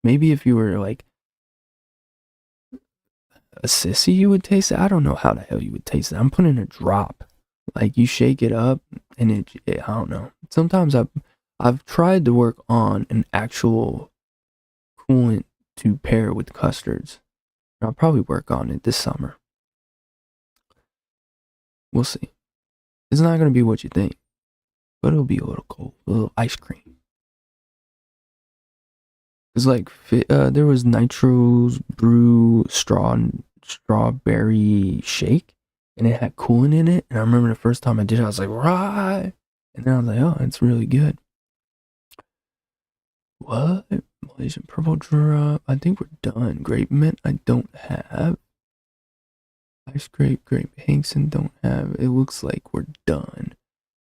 Maybe if you were like a sissy, you would taste it. I don't know how the hell you would taste it. I'm putting a drop. Like, you shake it up, and I don't know. Sometimes I've tried to work on an actual coolant to pair with custards. I'll probably work on it this summer. We'll see. It's not going to be what you think, but it'll be a little cold, a little ice cream. It's like there was Nitro's Brew strawberry shake, and it had coolant in it. And I remember the first time I did it, I was like, right. And then I was like, oh, it's really good. What? Malaysian purple drop. I think we're done. Grape mint, I don't have. Ice grape Hankson, don't have. It looks like we're done.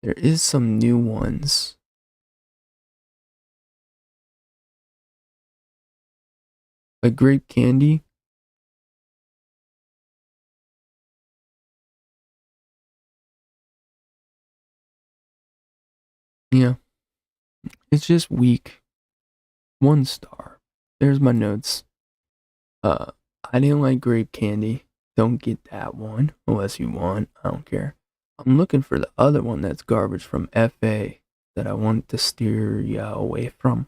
There is some new ones. Like grape candy. Yeah. It's just weak. 1 star. There's my notes. I didn't like grape candy. Don't get that one unless you want. I don't care. I'm looking for the other one that's garbage from FA that I want to steer you away from.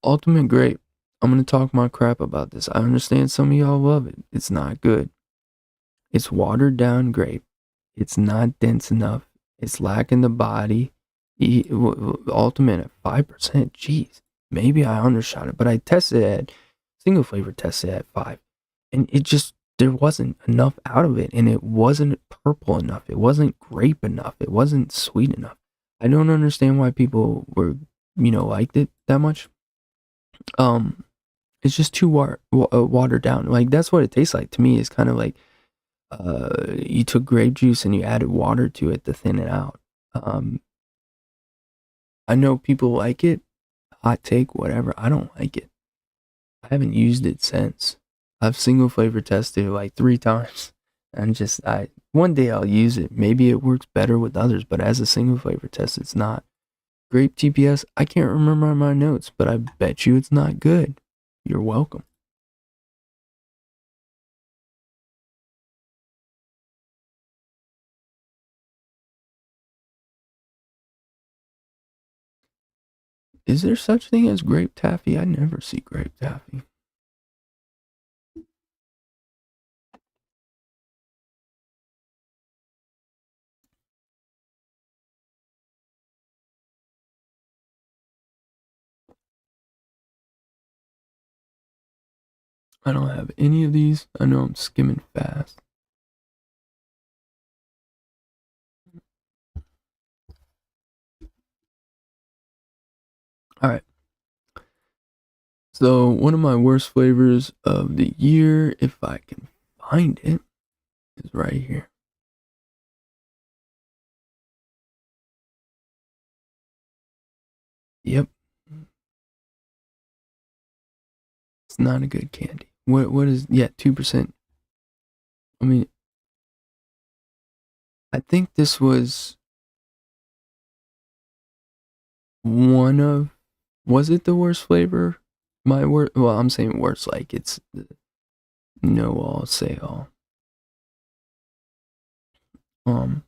Ultimate grape. I'm going to talk my crap about this. I understand some of y'all love it. It's not good. It's watered down grape. It's not dense enough. It's lacking the body. Ultimate at 5%. Jeez. Maybe I undershot it, but I tested at single flavor tested at 5. And it just, there wasn't enough out of it. And it wasn't purple enough. It wasn't grape enough. It wasn't sweet enough. I don't understand why people were, liked it that much. It's just too watered down. Like, that's what it tastes like to me. It's kind of like you took grape juice and you added water to it to thin it out. I know people like it. Hot take, whatever. I don't like it. I haven't used it since. I've single flavor tested it like 3 times. And one day I'll use it. Maybe it works better with others, but as a single flavor test, it's not. Grape TPS, I can't remember my notes, but I bet you it's not good. You're welcome. Is there such thing as grape taffy? I never see grape taffy. I don't have any of these. I know I'm skimming fast. All right. So one of my worst flavors of the year, if I can find it, is right here. Yep. It's not a good candy. What is, 2%. I mean, I think this was was it the worst flavor? I'm saying worst, like it's no all, say all. And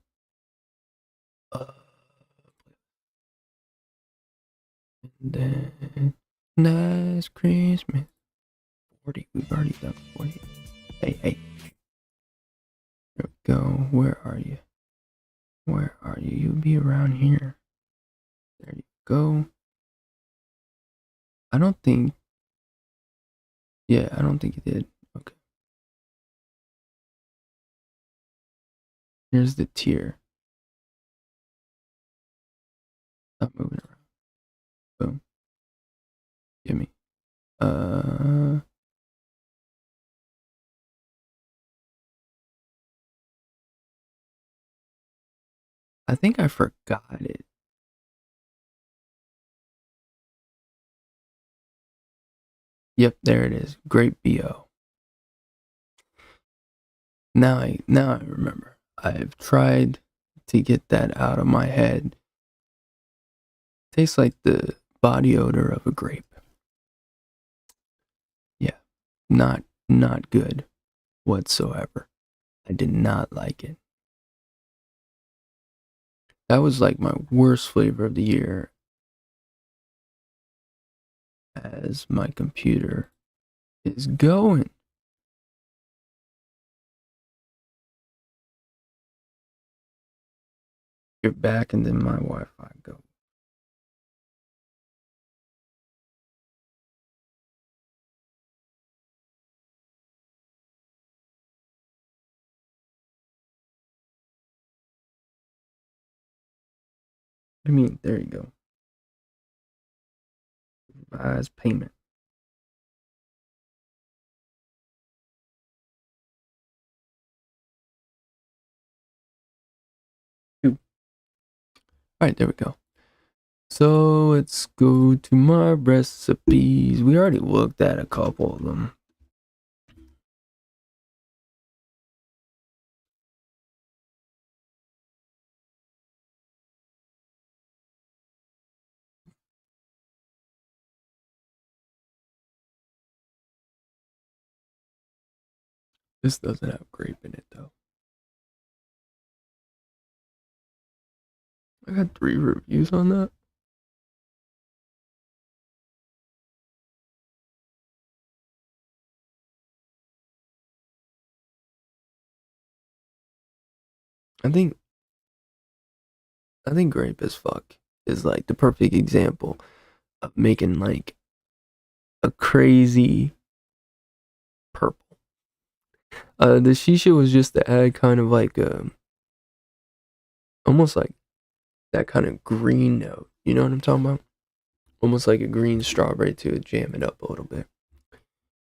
then last Christmas, 40. We've already done 40. Hey. There we go. Where are you? You'll be around here. There you go. I don't think. Yeah, I don't think it did. Okay. Here's the tier. Stop moving around. Boom. Give me. I think I forgot it. Yep, there it is. Grape BO. Now I remember. I've tried to get that out of my head. Tastes like the body odor of a grape. Yeah, not good whatsoever. I did not like it. That was like my worst flavor of the year as my computer is going. You're back and then my Wi-Fi goes. I mean, there you go. As payment. All right, there we go. So let's go to my recipes. We already looked at a couple of them. This doesn't have grape in it though. I got 3 reviews on that. I think grape as fuck is like the perfect example of making like a crazy purple. The shisha was just to add kind of like almost like that kind of green note. You know what I'm talking about? Almost like a green strawberry to jam it up a little bit.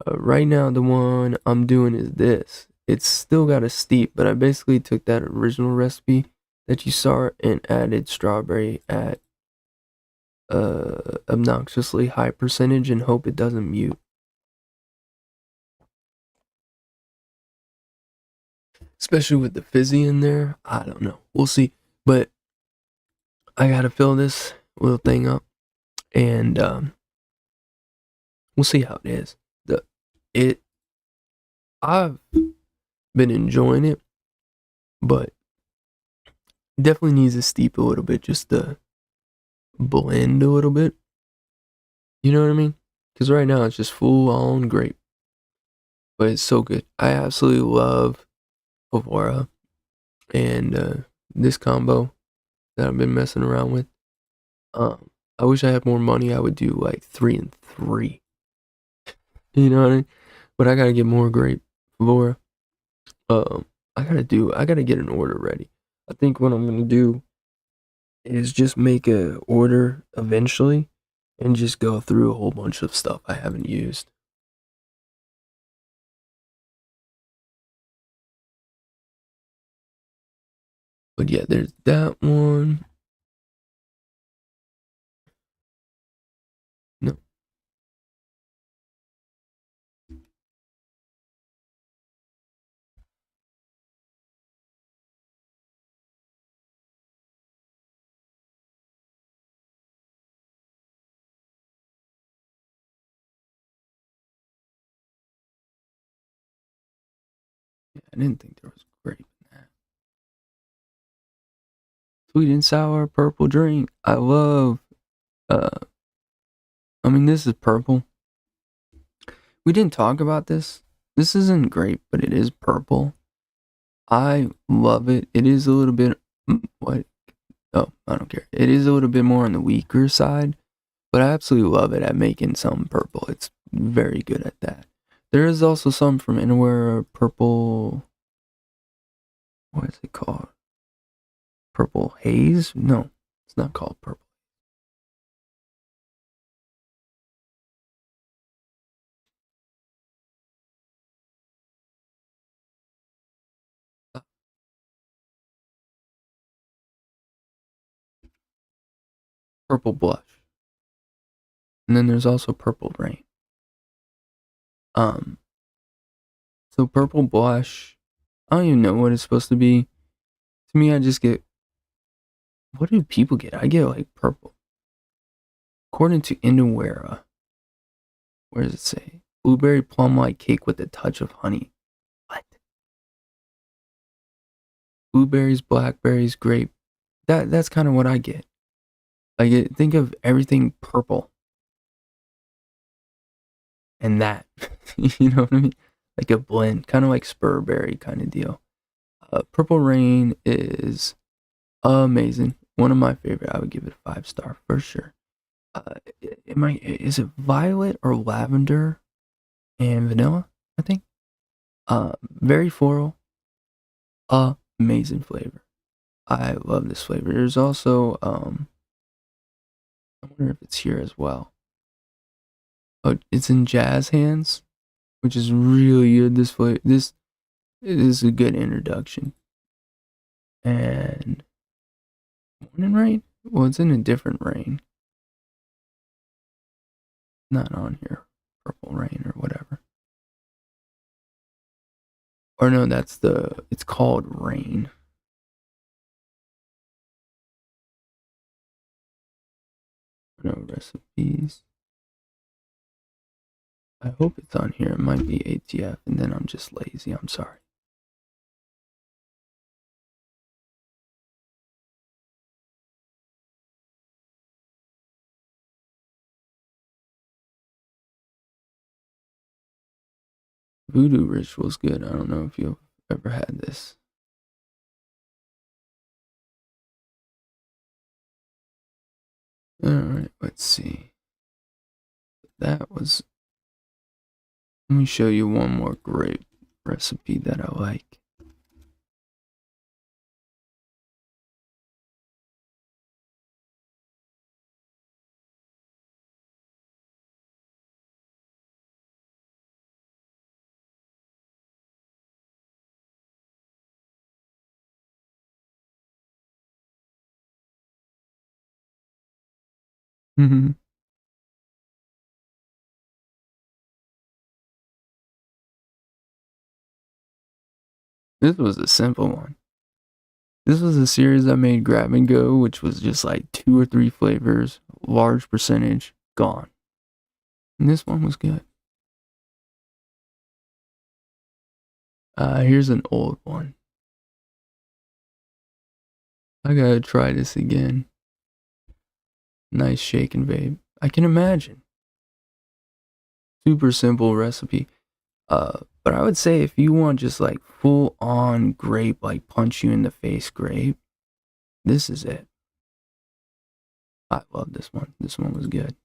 Right now, the one I'm doing is this. It's still got a steep, but I basically took that original recipe that you saw and added strawberry at obnoxiously high percentage and hope it doesn't mute. Especially with the fizzy in there. I don't know. We'll see. But I gotta fill this little thing up and we'll see how it is. I've been enjoying it, but it definitely needs to steep a little bit just to blend a little bit. You know what I mean? Because right now it's just full on grape, but it's so good. I absolutely love Pavora and this combo that I've been messing around with. I wish I had more money. I would do like 3 and 3. You know what I mean? But I gotta get more grape Pavora. I gotta get an order ready. I think what I'm gonna do is just make a order eventually and just go through a whole bunch of stuff I haven't used. But yeah, there's that one. No. Yeah, I didn't think there was grape in that. Sweet and sour purple drink. I love uh I mean this is purple. We didn't talk about this. This isn't grape, but it is purple. I love it. It is a little bit what? Oh, I don't care. It is a little bit more on the weaker side, but I absolutely love it at making some purple. It's very good at that. There is also some from Anywhere Purple. What is it called? Purple Haze? No, it's not called purple. Purple Blush. And then there's also Purple Rain. Um, so Purple Blush, I don't even know what it's supposed to be. To me, I just get, what do people get? I get like purple. According to Indewera, where does it say? Blueberry plum like cake with a touch of honey. What? Blueberries, blackberries, grape. That's kind of what I get. Like, think of everything purple. And that, you know what I mean? Like a blend, kind of like Spurberry kind of deal. Purple Rain is amazing. One of my favorite. I would give it a 5-star for sure. Is it violet or lavender and vanilla? I think. Very floral. Amazing flavor. I love this flavor. There's also I wonder if it's here as well. Oh, it's in Jazz Hands, which is really good. This is a good introduction. And Morning Rain? Well, it's in a different rain. Not on here. Purple Rain or whatever. Or no, it's called Rain. No recipes. I hope it's on here. It might be ATF, and then I'm just lazy. I'm sorry. Voodoo Ritual's good. I don't know if you've ever had this. Alright, let's see. That was... Let me show you one more grape recipe that I like. This was a simple one. This was a series I made grab and go, which was just like 2 or 3 flavors, large percentage, gone. And this one was good. Here's an old one. I gotta try this again. Nice shaken babe. I can imagine. Super simple recipe. But I would say if you want just like full on grape, like punch you in the face grape, this is it. I love this one. This one was good.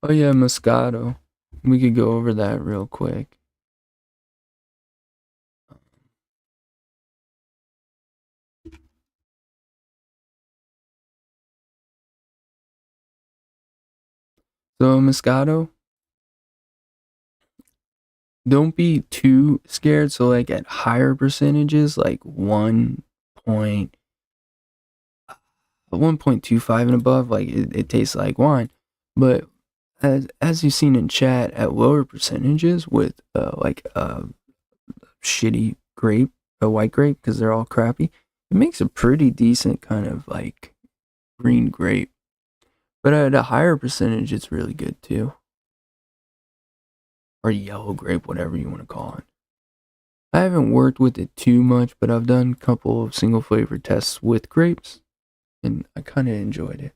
Oh yeah, Moscato. We could go over that real quick. So Moscato, don't be too scared. So like at higher percentages, like 1.25 and above, like it tastes like wine. But as you've seen in chat, at lower percentages with like shitty grape, a white grape, because they're all crappy, it makes a pretty decent kind of like green grape. But at a higher percentage, it's really good too. Or yellow grape, whatever you want to call it. I haven't worked with it too much, but I've done a couple of single flavor tests with grapes, and I kind of enjoyed it.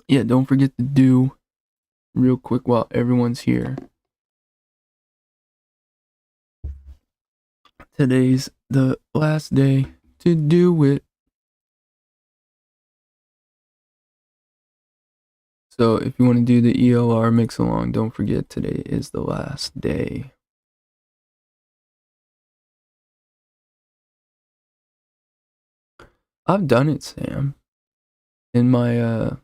Yeah, don't forget to do real quick while everyone's here. Today's the last day to do it. So if you want to do the ELR mix along, don't forget today is the last day. I've done it, Sam. In my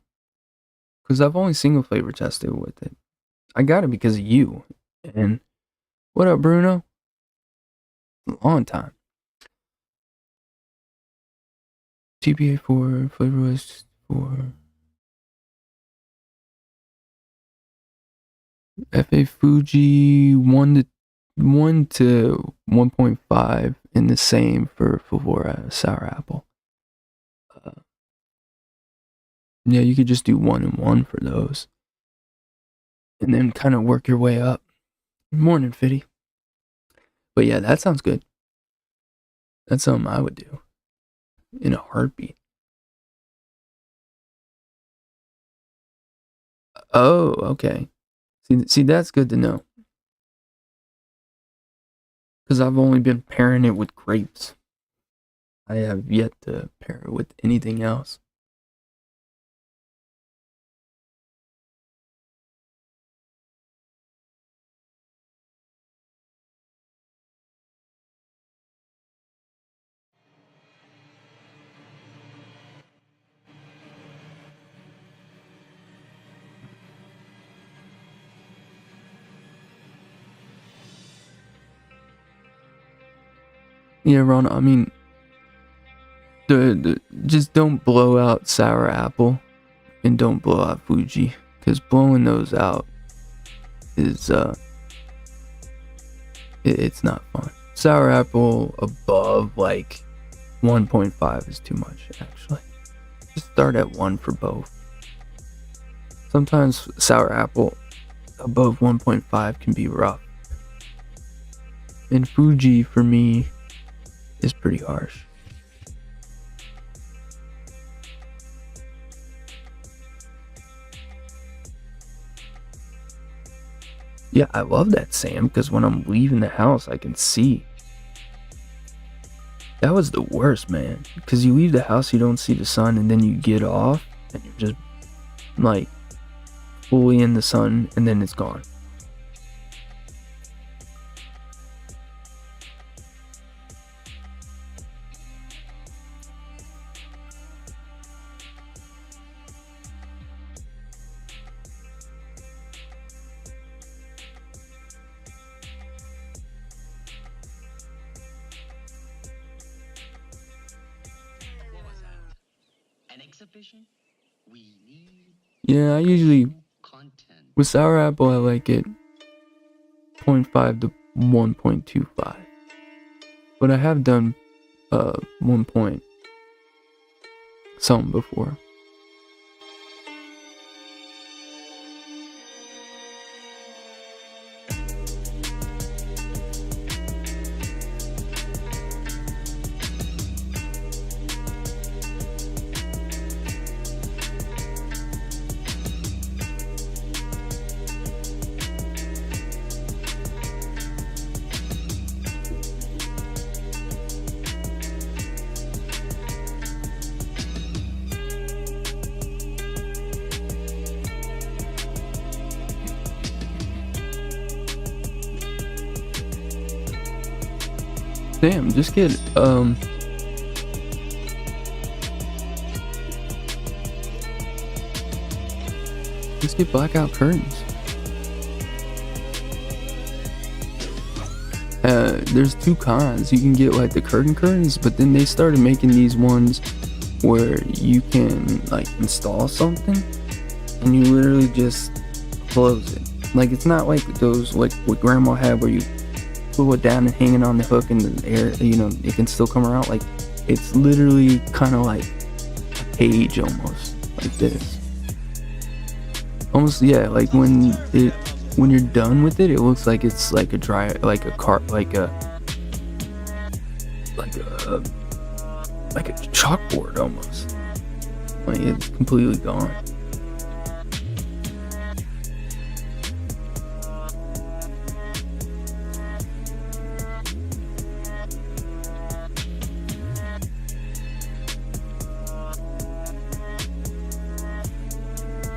because I've only single flavor tested with it. I got it because of you. And what up, Bruno? Long time. TPA 4, flavorless 4. FA Fuji 1 to 1.5, and the same for Favora Sour Apple. Yeah, you could just do 1 and 1 for those. And then kind of work your way up. Morning, Fitty. But yeah, that sounds good. That's something I would do in a heartbeat. Oh, okay. See, that's good to know. Because I've only been pairing it with grapes. I have yet to pair it with anything else. Yeah, Ron, I mean, just don't blow out Sour Apple and don't blow out Fuji, because blowing those out is it's not fun. Sour Apple above like 1.5 is too much, actually. Just start at 1 for both. Sometimes Sour Apple above 1.5 can be rough. And Fuji for me is pretty harsh. Yeah, I love that, Sam, because when I'm leaving the house, I can see. That was the worst, man. Because you leave the house, you don't see the sun, and then you get off, and you're just, like, fully in the sun, and then it's gone. Yeah, I usually, with Sour Apple, I like it 0.5 to 1.25. But I have done 1 point something before. Damn, just get blackout curtains. There's 2 kinds. You can get like the curtains, but then they started making these ones where you can like install something and you literally just close it. Like, it's not like those like what grandma had where you pull it down and hang it on the hook and the air, you know, it can still come around. Like, it's literally kind of like a cage almost, like this. Almost, yeah, like when you're done with it, it looks like it's like a dry, like a chalkboard almost. Like, it's completely gone.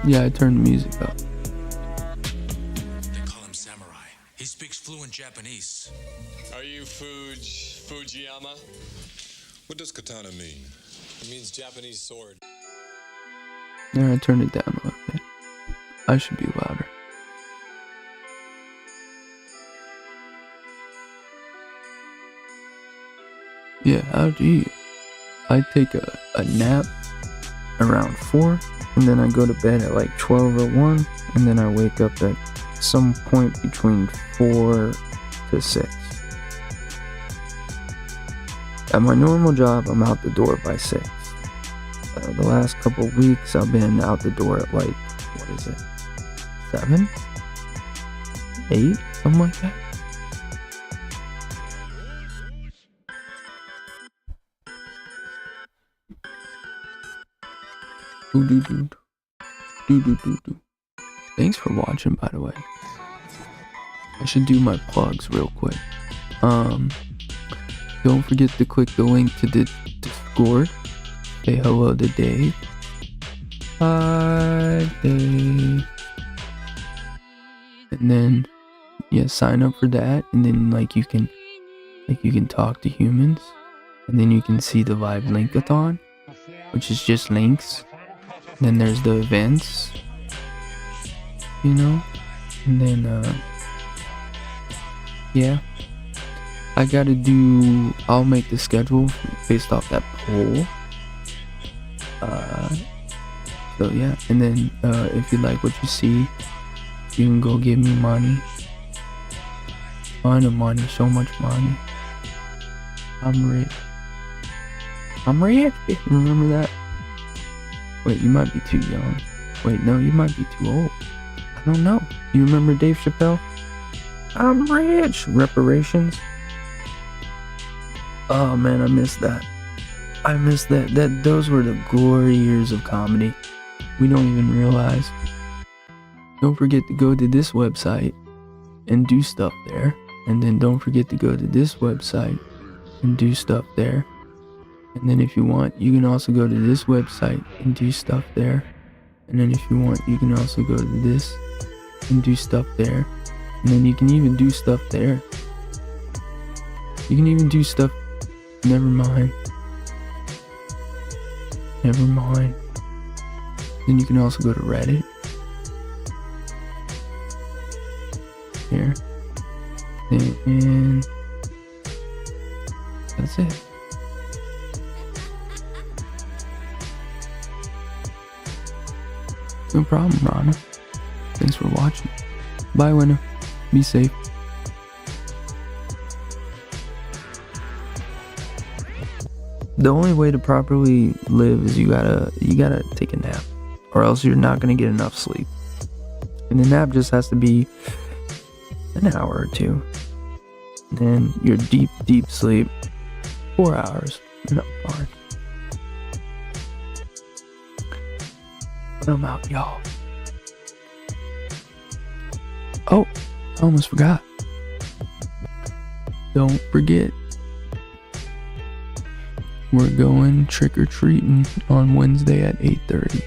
Yeah, I turned the music up. They call him Samurai. He speaks fluent Japanese. Are you Fujiyama? What does katana mean? It means Japanese sword. There, I turned it down a little bit. I should be louder. Yeah, how do you? I take a nap around 4, and then I go to bed at like 12 or 1, and then I wake up at some point between 4 to 6. At my normal job, I'm out the door by 6. The last couple weeks, I've been out the door at like, 7? 8? Something like that. Thanks for watching, by the way. I should do my plugs real quick. Don't forget to click the link to the Discord. Say hello to Dave. Hi, Dave. And then, yeah, sign up for that. And then, you can talk to humans. And then you can see the live linkathon, which is just links. Then there's the events, and then, yeah, I'll make the schedule based off that poll, so yeah, and then, if you like what you see, you can go give me money, ton of money, so much money, I'm rich, remember that? Wait, you might be too young. Wait, no, you might be too old. I don't know. You remember Dave Chappelle? I'm rich. Reparations. Oh man, I missed that. Those were the glory years of comedy. We don't even realize. Don't forget to go to this website and do stuff there. And then don't forget to go to this website and do stuff there. And then if you want, you can also go to this website and do stuff there. And then if you want, you can also go to this and do stuff there. And then you can even do stuff there. You can even do stuff. Never mind. Then you can also go to Reddit. Here. And that's it. No problem, Rana. Thanks for watching. Bye, winner. Be safe. The only way to properly live is you gotta take a nap, or else you're not gonna get enough sleep. And the nap just has to be an hour or 2. And your deep sleep, 4 hours. You're not fine. But I'm out, y'all. Oh, I almost forgot. Don't forget, we're going trick-or-treating on Wednesday at 8:30.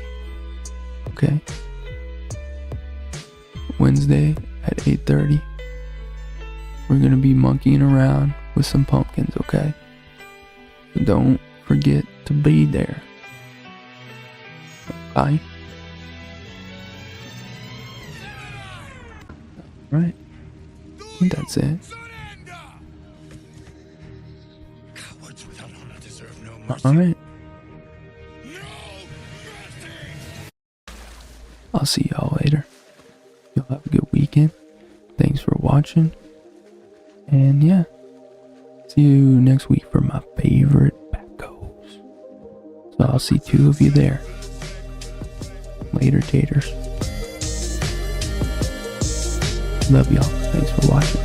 Okay? Wednesday at 8:30. We're gonna be monkeying around with some pumpkins, okay? So don't forget to be there. Bye. Right. I think that's it. Alright. I'll see y'all later. Y'all have a good weekend. Thanks for watching. And yeah. See you next week for my favorite backos. So I'll see 2 of you there. Later, taters. Love y'all. Thanks for watching.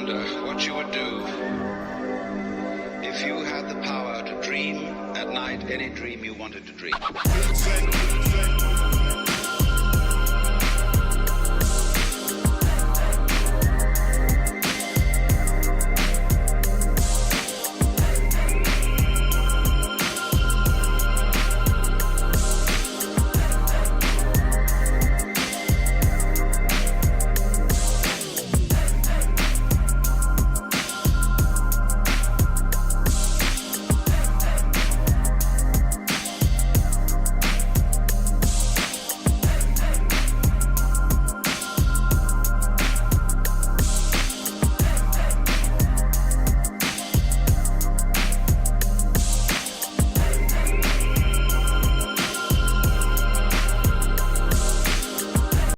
wonder what you would do if you had the power to dream at night any dream you wanted to dream.